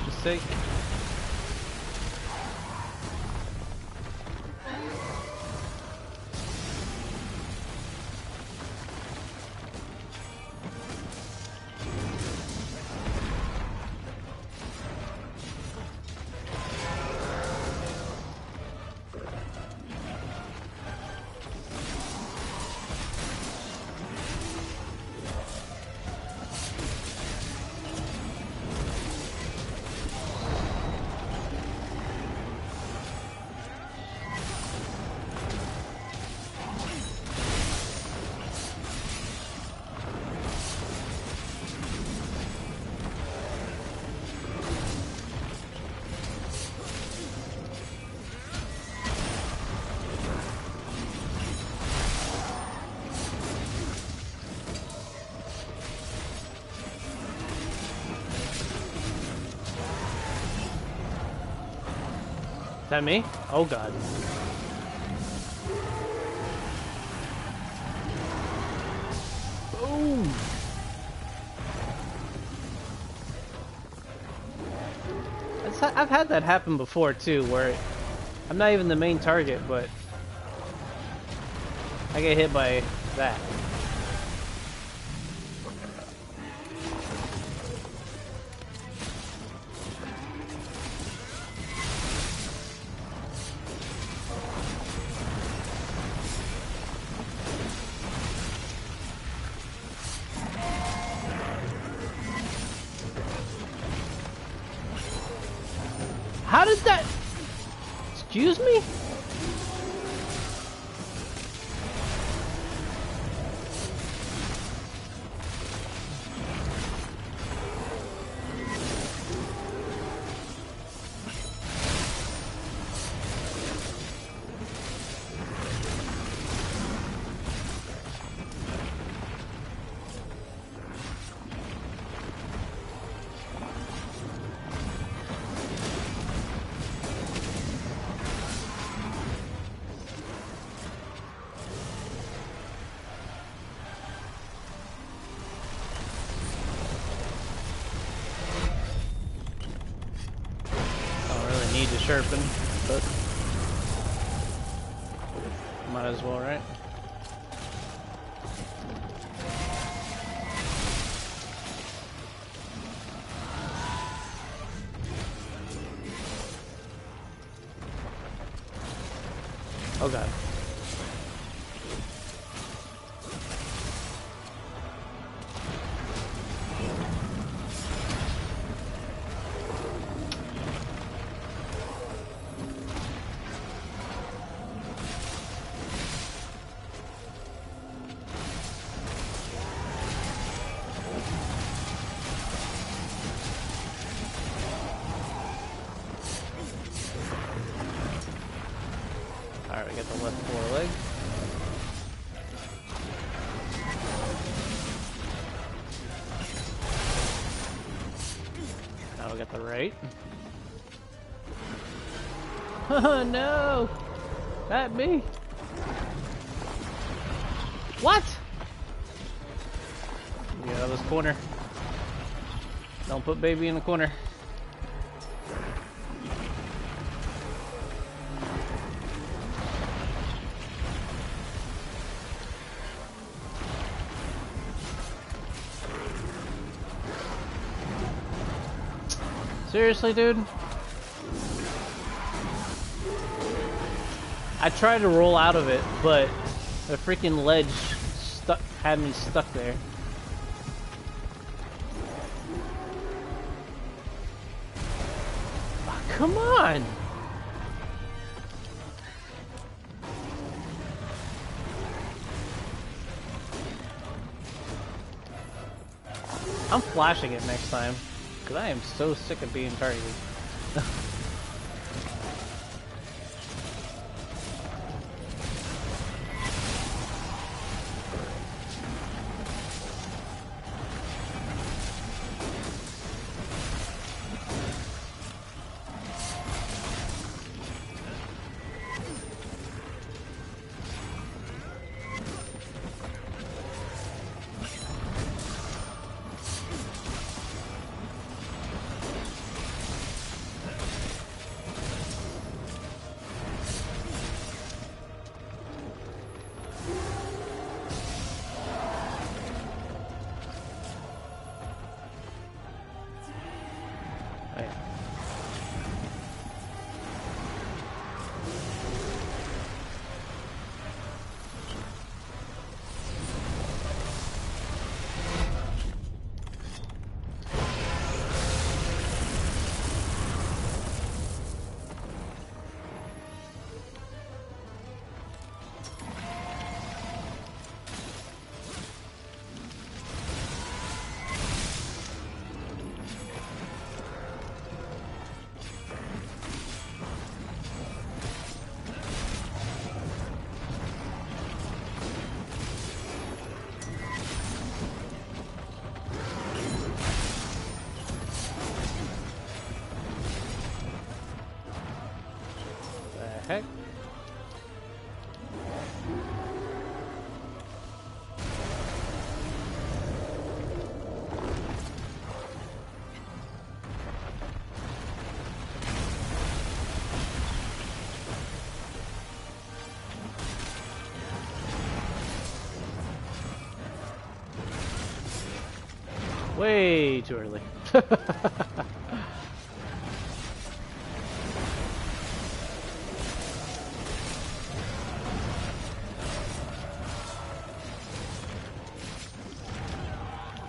Just sake. that me? Oh god. Boom! I've had that happen before too, where I'm not even the main target, but I get hit by that. How did that... Excuse me? Need to sharpen, but might as well, right? Oh god. Alright, we got the left foreleg. Now we got the right. Oh no! Not me! What? Get out of this corner. Don't put baby in the corner. Seriously, dude? I tried to roll out of it, but the freaking ledge had me stuck there. Oh, come on! I'm flashing it next time. Because I am so sick of being targeted. Way too early.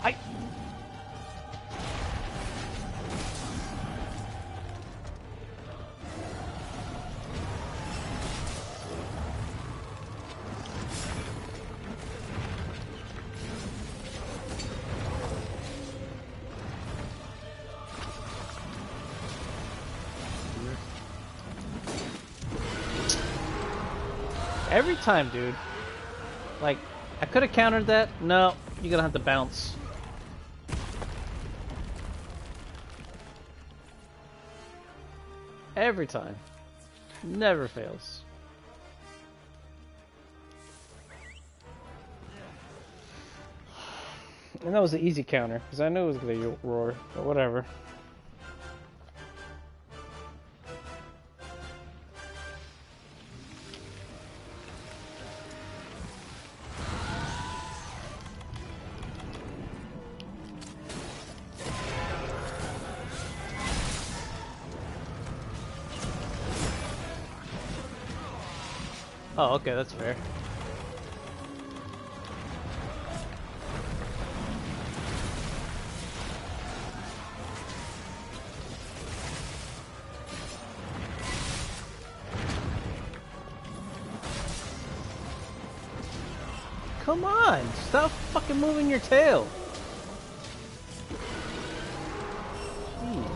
I... Every time, dude. Like, I could have countered that. No, you're gonna have to bounce. Every time. Never fails. And that was the easy counter, because I knew it was gonna roar, but whatever. Oh, okay, that's fair. Come on, stop fucking moving your tail. Jeez,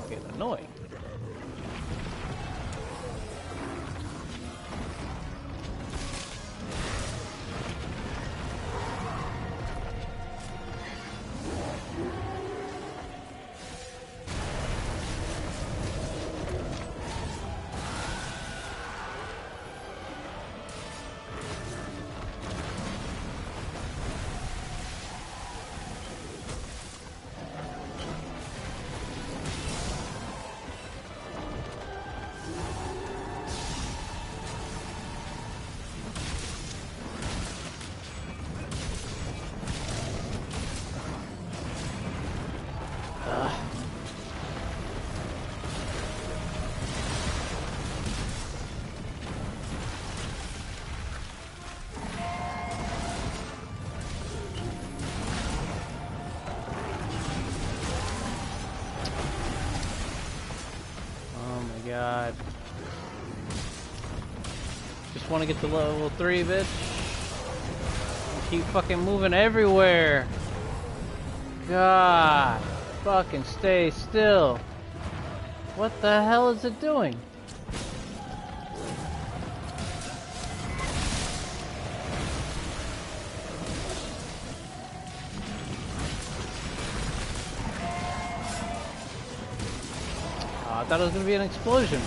fucking annoying. God. Just want to get to level 3, bitch. Keep fucking moving everywhere. God. Fucking stay still. What the hell is it doing? I thought it was going to be an explosion.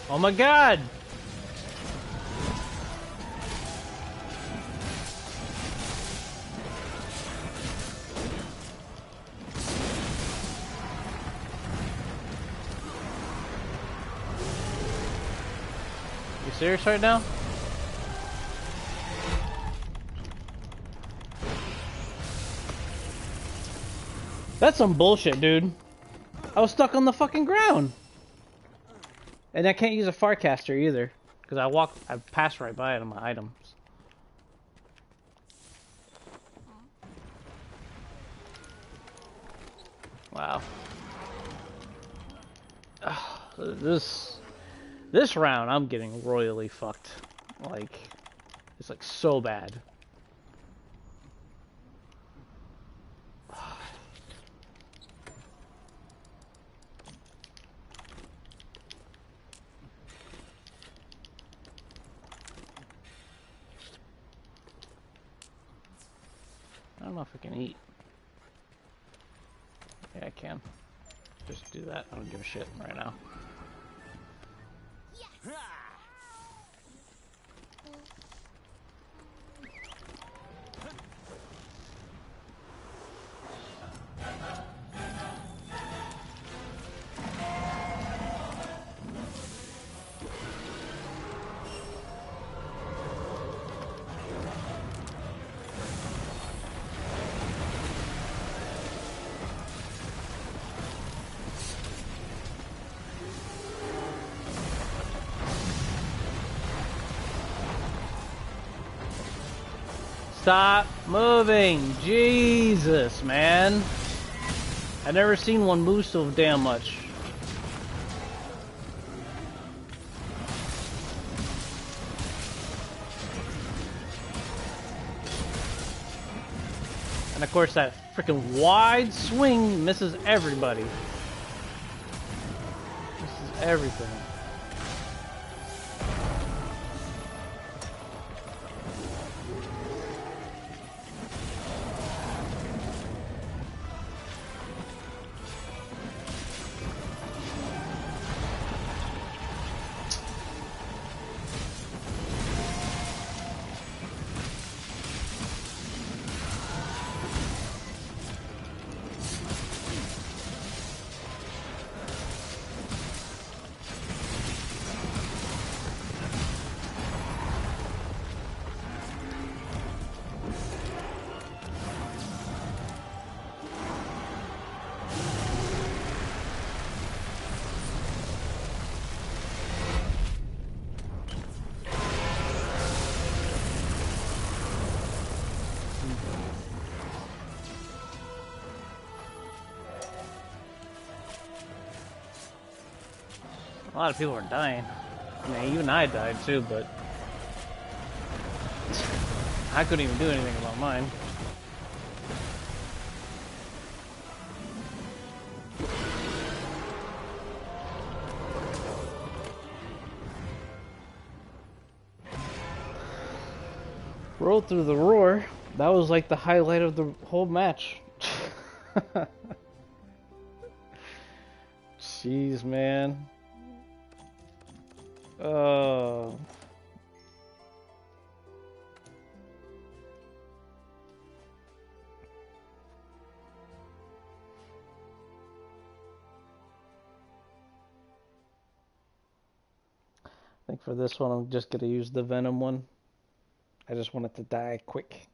Oh my god! You serious right now? That's some bullshit, dude. I was stuck on the fucking ground. And I can't use a Farcaster either, because I passed right by it on my items. Wow. This round, I'm getting royally fucked. Like, It's like so bad. I don't know if I can eat. Yeah, I can. Just do that. I don't give a shit right now. Stop moving! Jesus, man! I've never seen one move so damn much. And of course that freaking wide swing misses everybody. Misses everything. A lot of people are dying. I mean, even I died too, but I couldn't even do anything about mine. Roll through the roar. That was like the highlight of the whole match. Jeez, man. Oh. I think for this one, I'm just gonna use the Venom one. I just want it to die quick.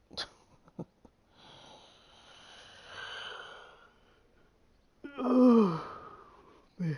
Oh, man.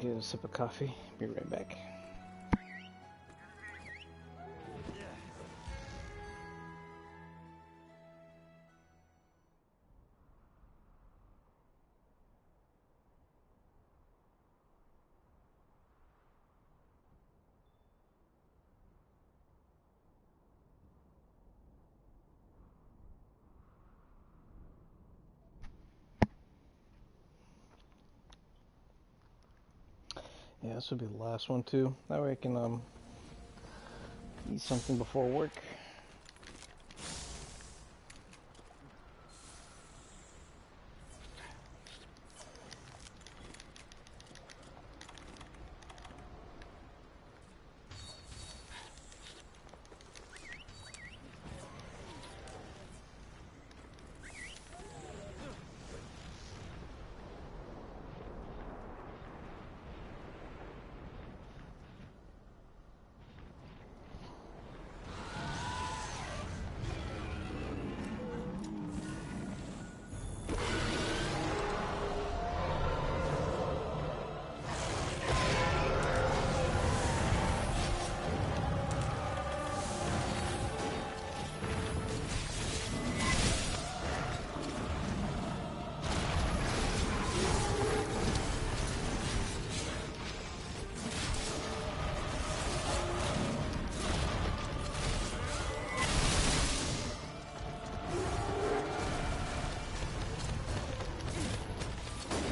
get a sip of coffee. Be right back. Yeah, this will be the last one too. That way I can eat something before work.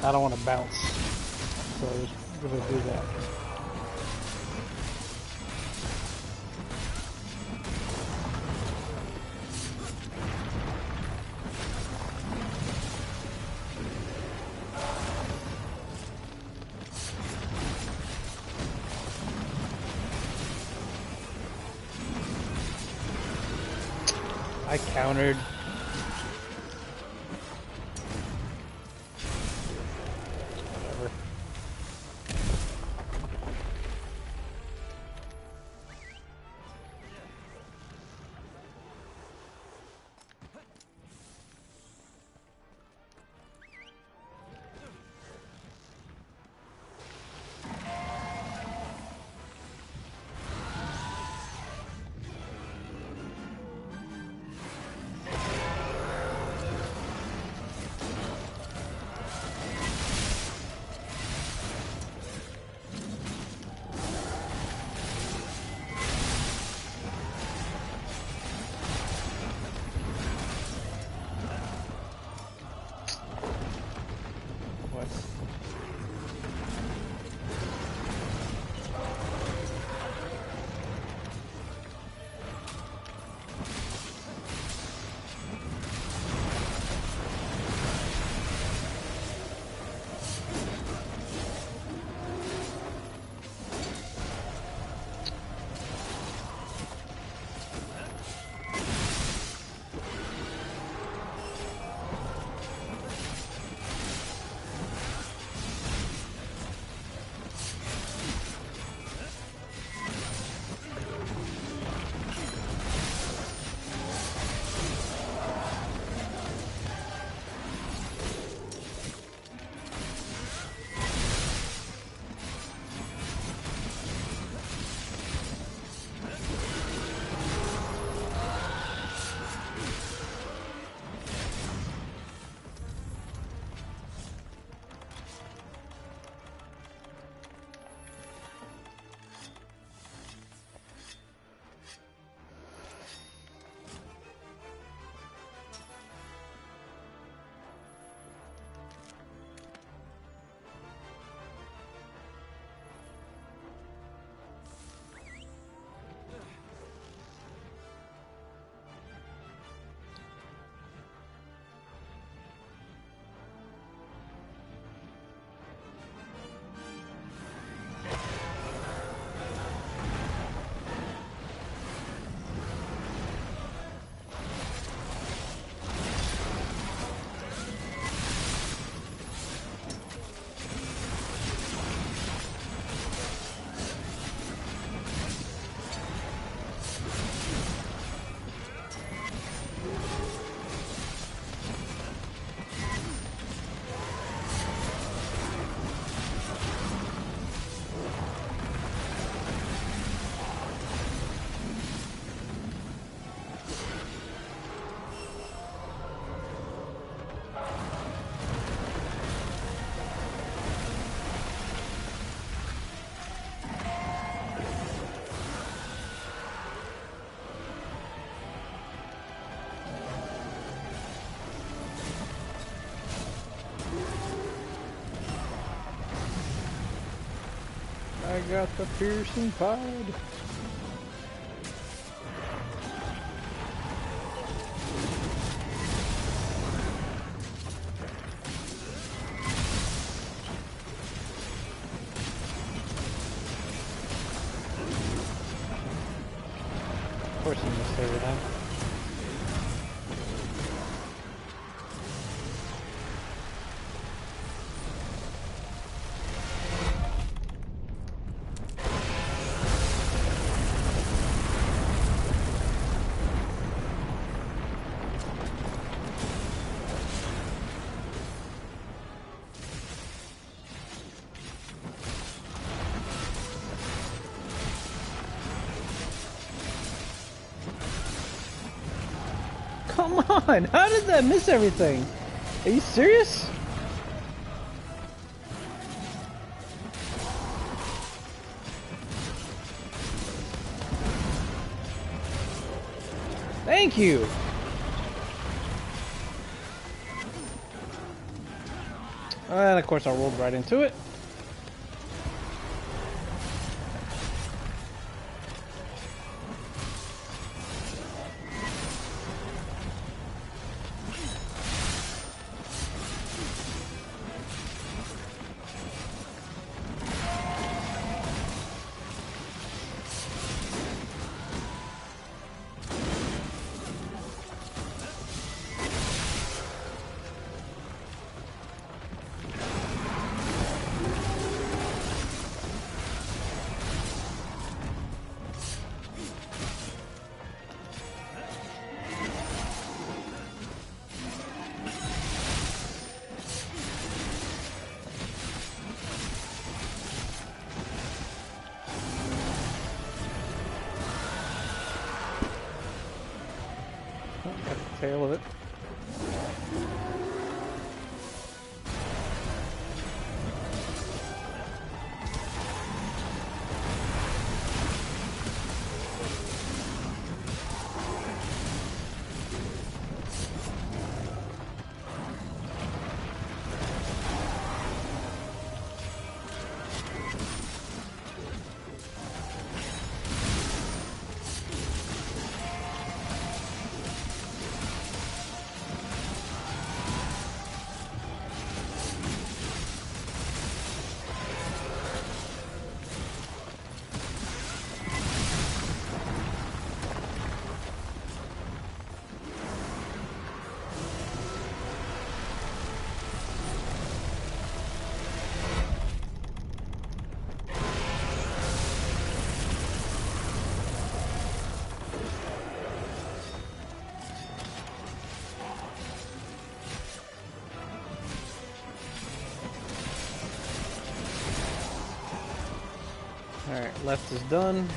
I don't want to bounce, so I'm just going to do that. I countered. I got the piercing pod. Of course he missed every time. Come on! How did that miss everything? Are you serious? Thank you! And of course I rolled right into it. Got the tail of it. Alright, left is done.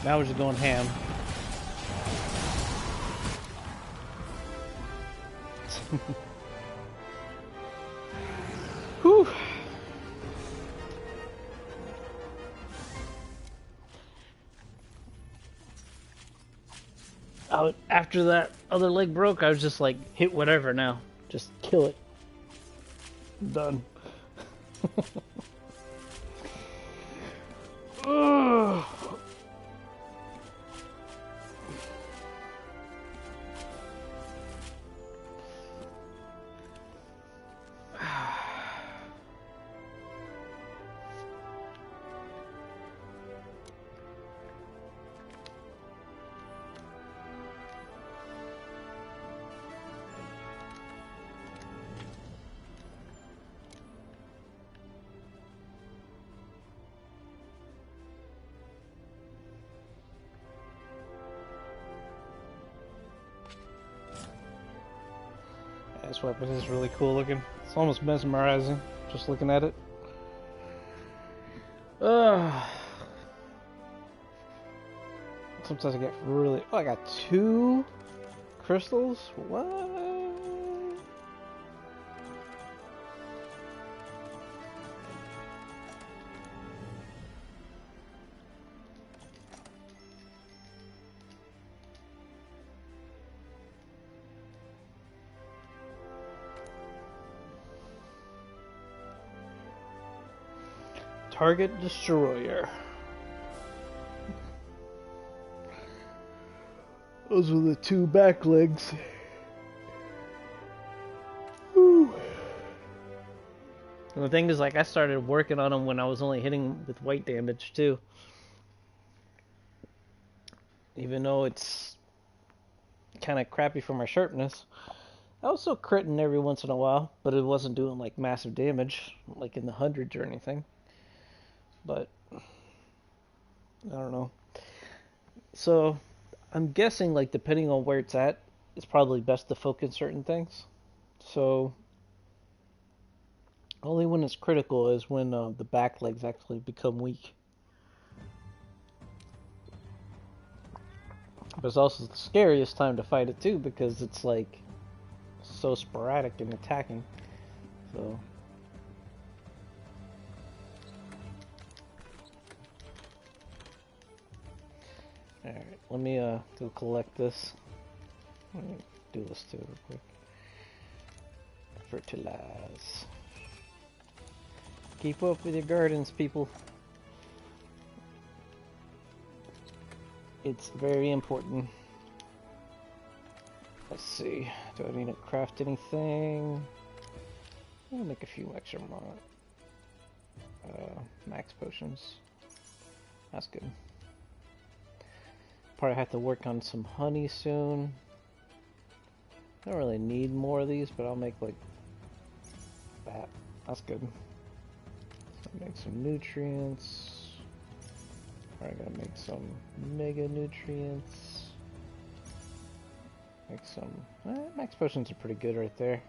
Now we're just going ham. Whew. After that other leg broke, I was just like, hit whatever now. Just kill it. Done. Ugh. This weapon is really cool looking. It's almost mesmerizing just looking at it. Sometimes I get really... Oh, I got 2 crystals? What? Target destroyer. Those were the 2 back legs. Whew. And the thing is, like, I started working on them when I was only hitting with white damage too. Even though it's kind of crappy for my sharpness, I was still critting every once in a while, but it wasn't doing like massive damage, like in the hundreds or anything. But I don't know. So I'm guessing, like, depending on where it's at, it's probably best to focus certain things. So only when it's critical is when the back legs actually become weak. But it's also the scariest time to fight it too, because it's like so sporadic in attacking. So alright, let me go collect this. Let me do this too real quick. Fertilize. Keep up with your gardens, people. It's very important. Let's see. Do I need to craft anything? I'll make a few extra max potions. That's good. Probably have to work on some honey soon. I don't really need more of these, but I'll make like that. That's good. So make some nutrients. Alright, gotta make some mega nutrients. Make some... max potions are pretty good right there.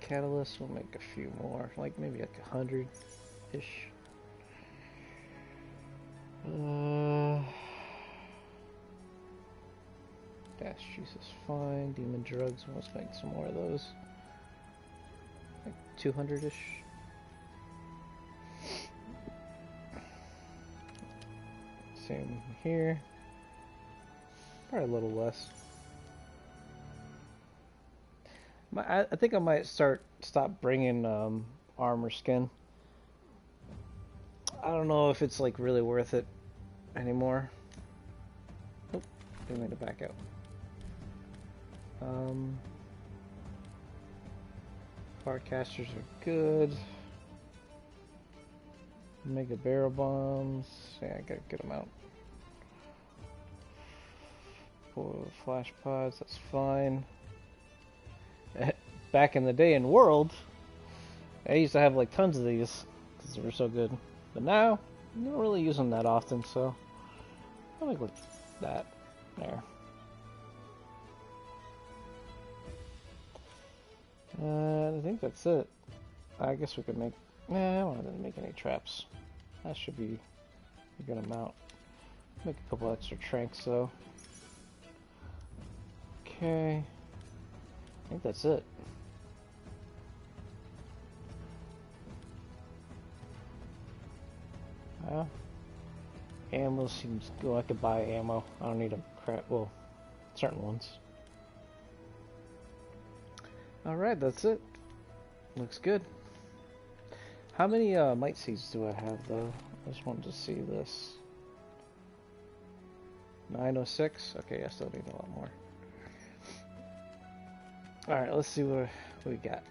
Catalyst, we'll make a few more. Like maybe like 100-ish. Dash juice is fine. Demon drugs, let's make some more of those. Like 200-ish. Same here. Probably a little less. I think I might stop bringing armor skin. I don't know if it's like really worth it anymore. Oh, they made it back out. Farcasters are good. Mega barrel bombs. Yeah, I got a good amount. Flash pods, that's fine. Back in the day in World, I used to have like tons of these because they were so good. But now, I'm not really using them that often, so I'll make like that. There. I think that's it. I guess we could make... Nah, I don't want to make any traps. That should be a good amount. Make a couple extra tranks though. Okay. I think that's it. Ammo seems good. I could buy ammo. I don't need a crap. Well, certain ones. Alright, that's it. Looks good. How many might seeds do I have though? I just wanted to see this. 906? Okay, I still need a lot more. Alright, let's see what we got.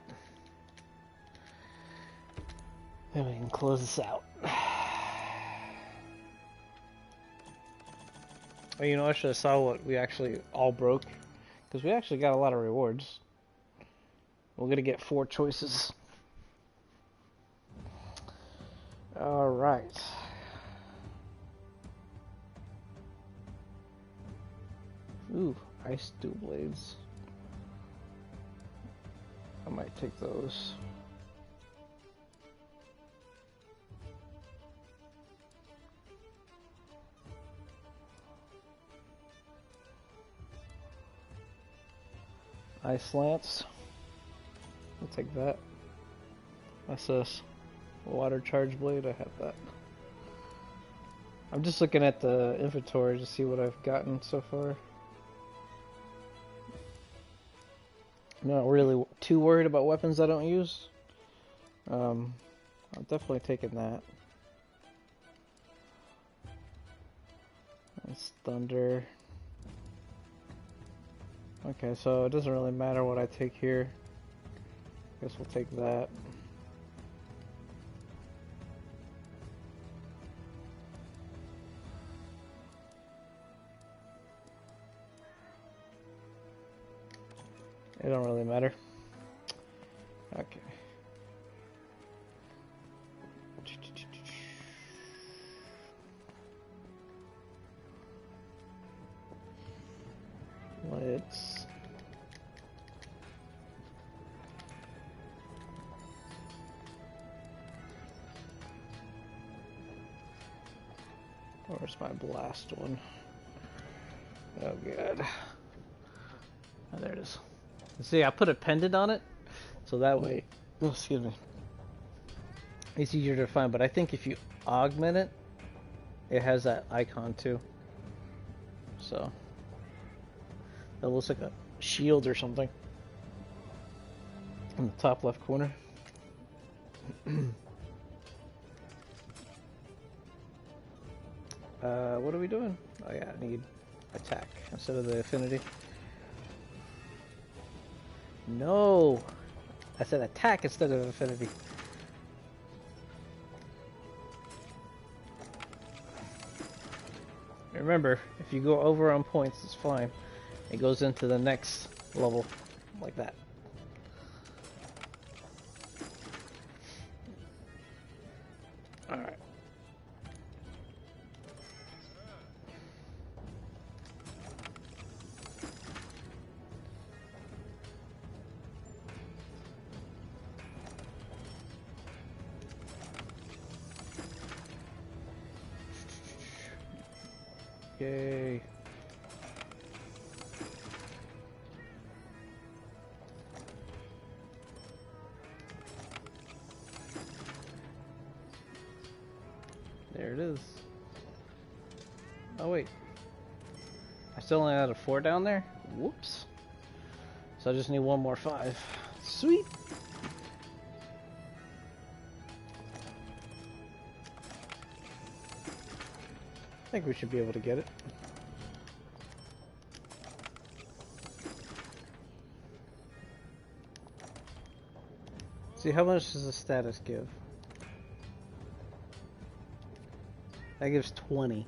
Then we can close this out. Oh, you know, I should have saw what we actually all broke. Because we actually got a lot of rewards. We're going to get 4 choices. Alright. Ooh, ice dual blades. I might take those. Ice lance. I'll take that. What's this? Water charge blade. I have that. I'm just looking at the inventory to see what I've gotten so far. I'm not really too worried about weapons I don't use. I'm definitely taking that. That's thunder. Okay, so it doesn't really matter what I take here. Guess we'll take that. It don't really matter. Okay. Let's... Where's my blast one? Oh god. Oh, there it is. See, I put a pendant on it, so that way, oh, excuse me, it's easier to find, but I think if you augment it, it has that icon too. So, that looks like a shield or something in the top left corner. What are we doing? Oh yeah, I need attack instead of the affinity. No! I said attack instead of affinity. Remember, if you go over on points, it's fine. It goes into the next level, like that. Alright. Yay. There it is. Oh wait. I still only had a 4 down there? Whoops. So I just need one more 5. Sweet! I think we should be able to get it. See, how much does the status give? That gives 20.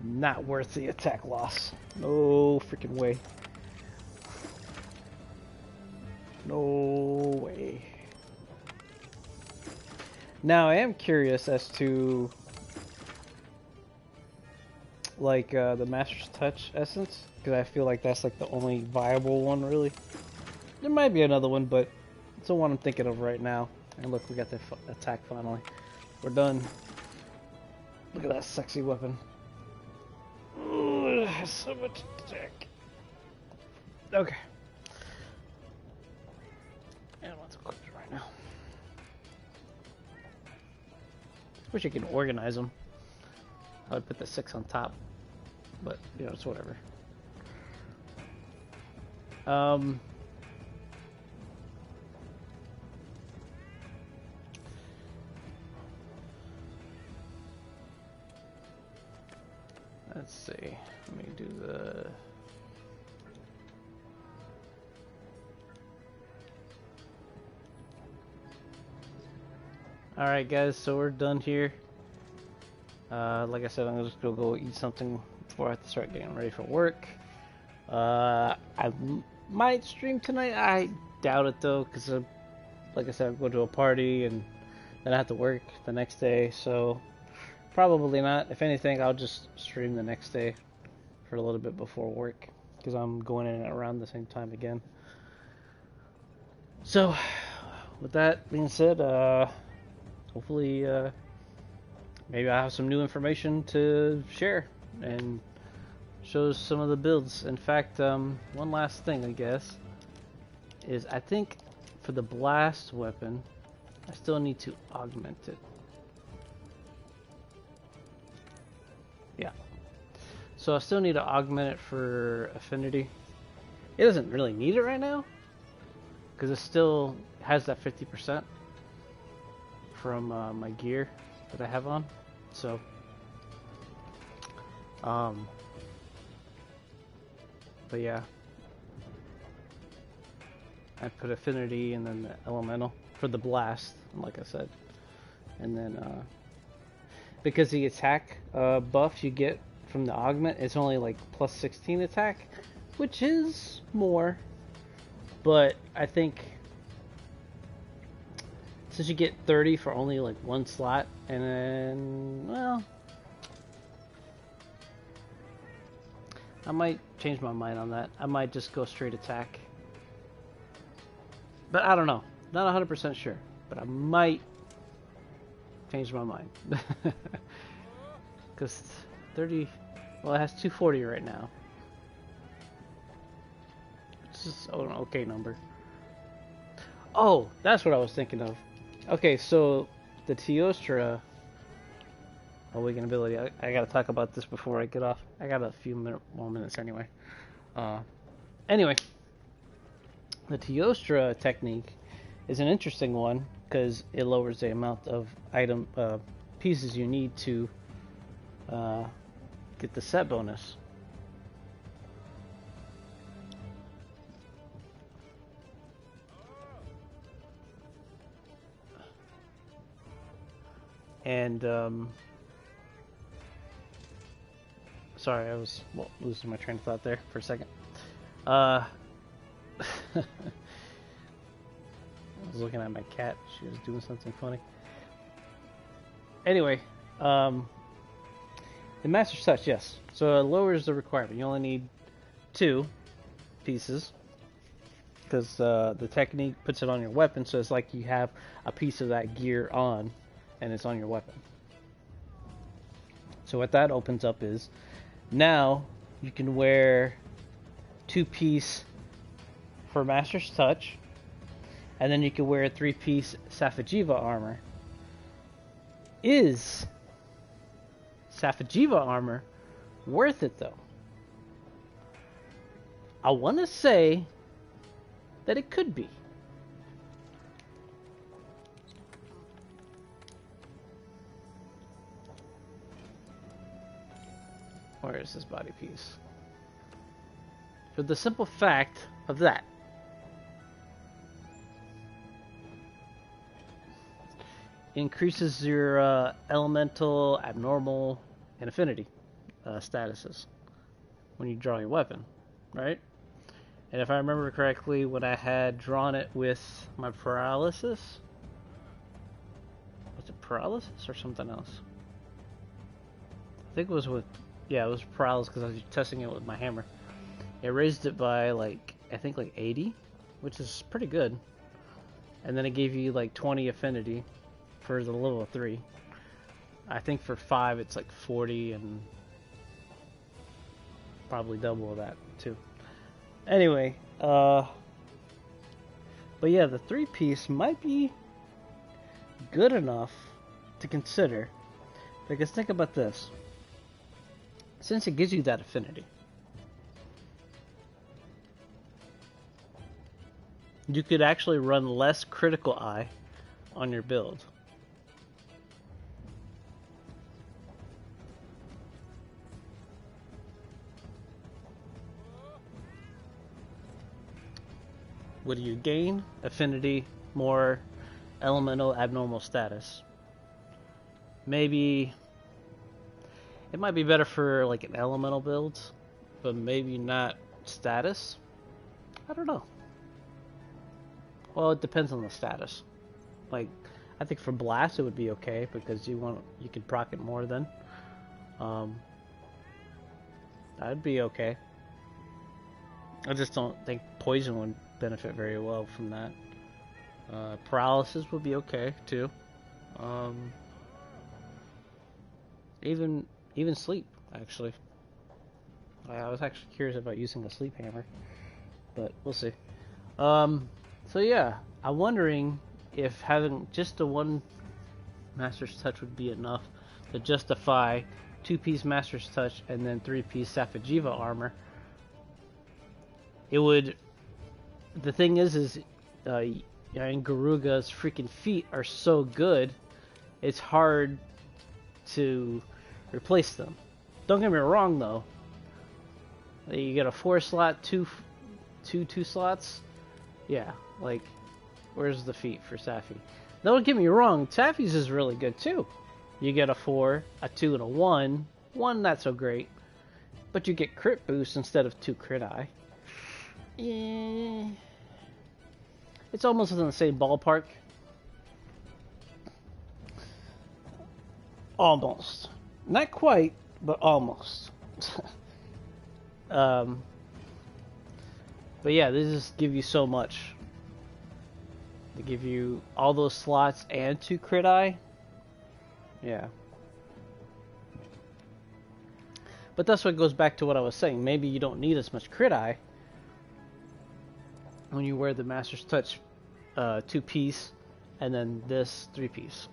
Not worth the attack loss. No freaking way. No way. Now, I am curious as to like the Master's Touch essence, because I feel like that's like the only viable one really. There might be another one, but it's the one I'm thinking of right now. And look, we got the attack finally. We're done. Look at that sexy weapon. Ooh, it has so much attack. Okay. And let's equip it right now. Wish I could organize them. Probably put the 6 on top, but you know, it's whatever. Let's see. Let me do the. Alright guys, so we're done here. Like I said, I'm just gonna go eat something before I have to start getting ready for work. I might stream tonight. I doubt it though, because like I said, I'm going to a party and then I have to work the next day, so probably not. If anything, I'll just stream the next day for a little bit before work, because I'm going in around the same time again. So, with that being said, hopefully, maybe I have some new information to share and shows some of the builds. In fact, one last thing, I guess, is I think for the blast weapon, I still need to augment it. Yeah. So I still need to augment it for affinity. It doesn't really need it right now, because it still has that 50% from my gear that I have on. So, but yeah, I put affinity and then the elemental for the blast, like I said, and then because the attack buff you get from the augment is only like plus 16 attack, which is more, but I think since you get 30 for only like one slot, and then, well, I might change my mind on that. I might just go straight attack. But I don't know. Not 100% sure. But I might change my mind. Because 30, well, it has 240 right now. This is an okay number. Oh, that's what I was thinking of. Okay, so the Teostra awakened ability. I gotta talk about this before I get off. I got a few more minutes anyway. Anyway, the Teostra technique is an interesting one because it lowers the amount of pieces you need to get the set bonus. And sorry, I was losing my train of thought there for a second. I was looking at my cat. She was doing something funny. Anyway, the Master's Touch, yes. So it lowers the requirement. You only need 2 pieces, because the technique puts it on your weapon, so it's like you have a piece of that gear on, and it's on your weapon. So what that opens up is, now you can wear 2-piece for Master's Touch, and then you can wear a 3-piece Safi'Jiiva armor. Is Safi'Jiiva armor worth it though? I want to say that it could be. Where is this body piece? For the simple fact of that. Increases your elemental, abnormal, and affinity statuses when you draw your weapon, right? And if I remember correctly, when I had drawn it with my paralysis, was it paralysis or something else? I think it was with, yeah, it was paralysis because I was testing it with my hammer. It raised it by like, I think like 80, which is pretty good. And then it gave you like 20 affinity for the level 3. I think for 5 it's like 40 and probably double of that too. Anyway, but yeah, the 3-piece might be good enough to consider, because think about this. since it gives you that affinity, you could actually run less critical eye on your build. What do you gain? Affinity, more elemental abnormal status. Maybe it might be better for like an elemental build, but maybe not status. I don't know. Well, it depends on the status. Like, I think for blast it would be okay because you can proc it more then. That'd be okay. I just don't think poison would benefit very well from that. Paralysis would be okay too. Even sleep, actually. I was actually curious about using a sleep hammer, but we'll see. So yeah, I'm wondering if having just the one Master's Touch would be enough to justify 2-piece Master's Touch and then 3-piece Safi'Jiiva armor. It would. The thing is and Garuga's freaking feet are so good, it's hard to replace them. Don't get me wrong though. You get a 4-slot, two slots. Yeah, like, where's the feet for Safi? Don't get me wrong, Safi's is really good too. You get a 4, a 2, and a 1. 1 not so great, but you get crit boost instead of 2 crit eye. Yeah, it's almost in the same ballpark. Almost. Not quite, but almost. But yeah, they just give you so much. They give you all those slots and 2 crit eye. Yeah. But that's what goes back to what I was saying. Maybe you don't need as much crit eye when you wear the Master's Touch 2-piece and then this 3-piece.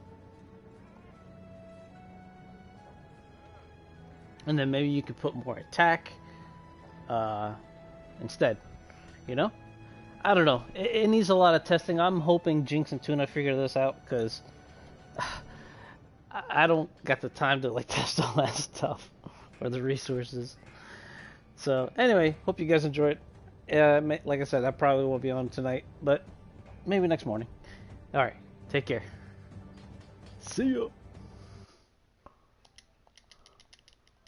And then maybe you could put more attack instead. You know? I don't know. It needs a lot of testing. I'm hoping Jinx and Tuna figure this out because I don't got the time to like test all that stuff or the resources. So anyway, hope you guys enjoyed. Like I said, I probably won't be on tonight, but maybe next morning. All right, take care. See ya.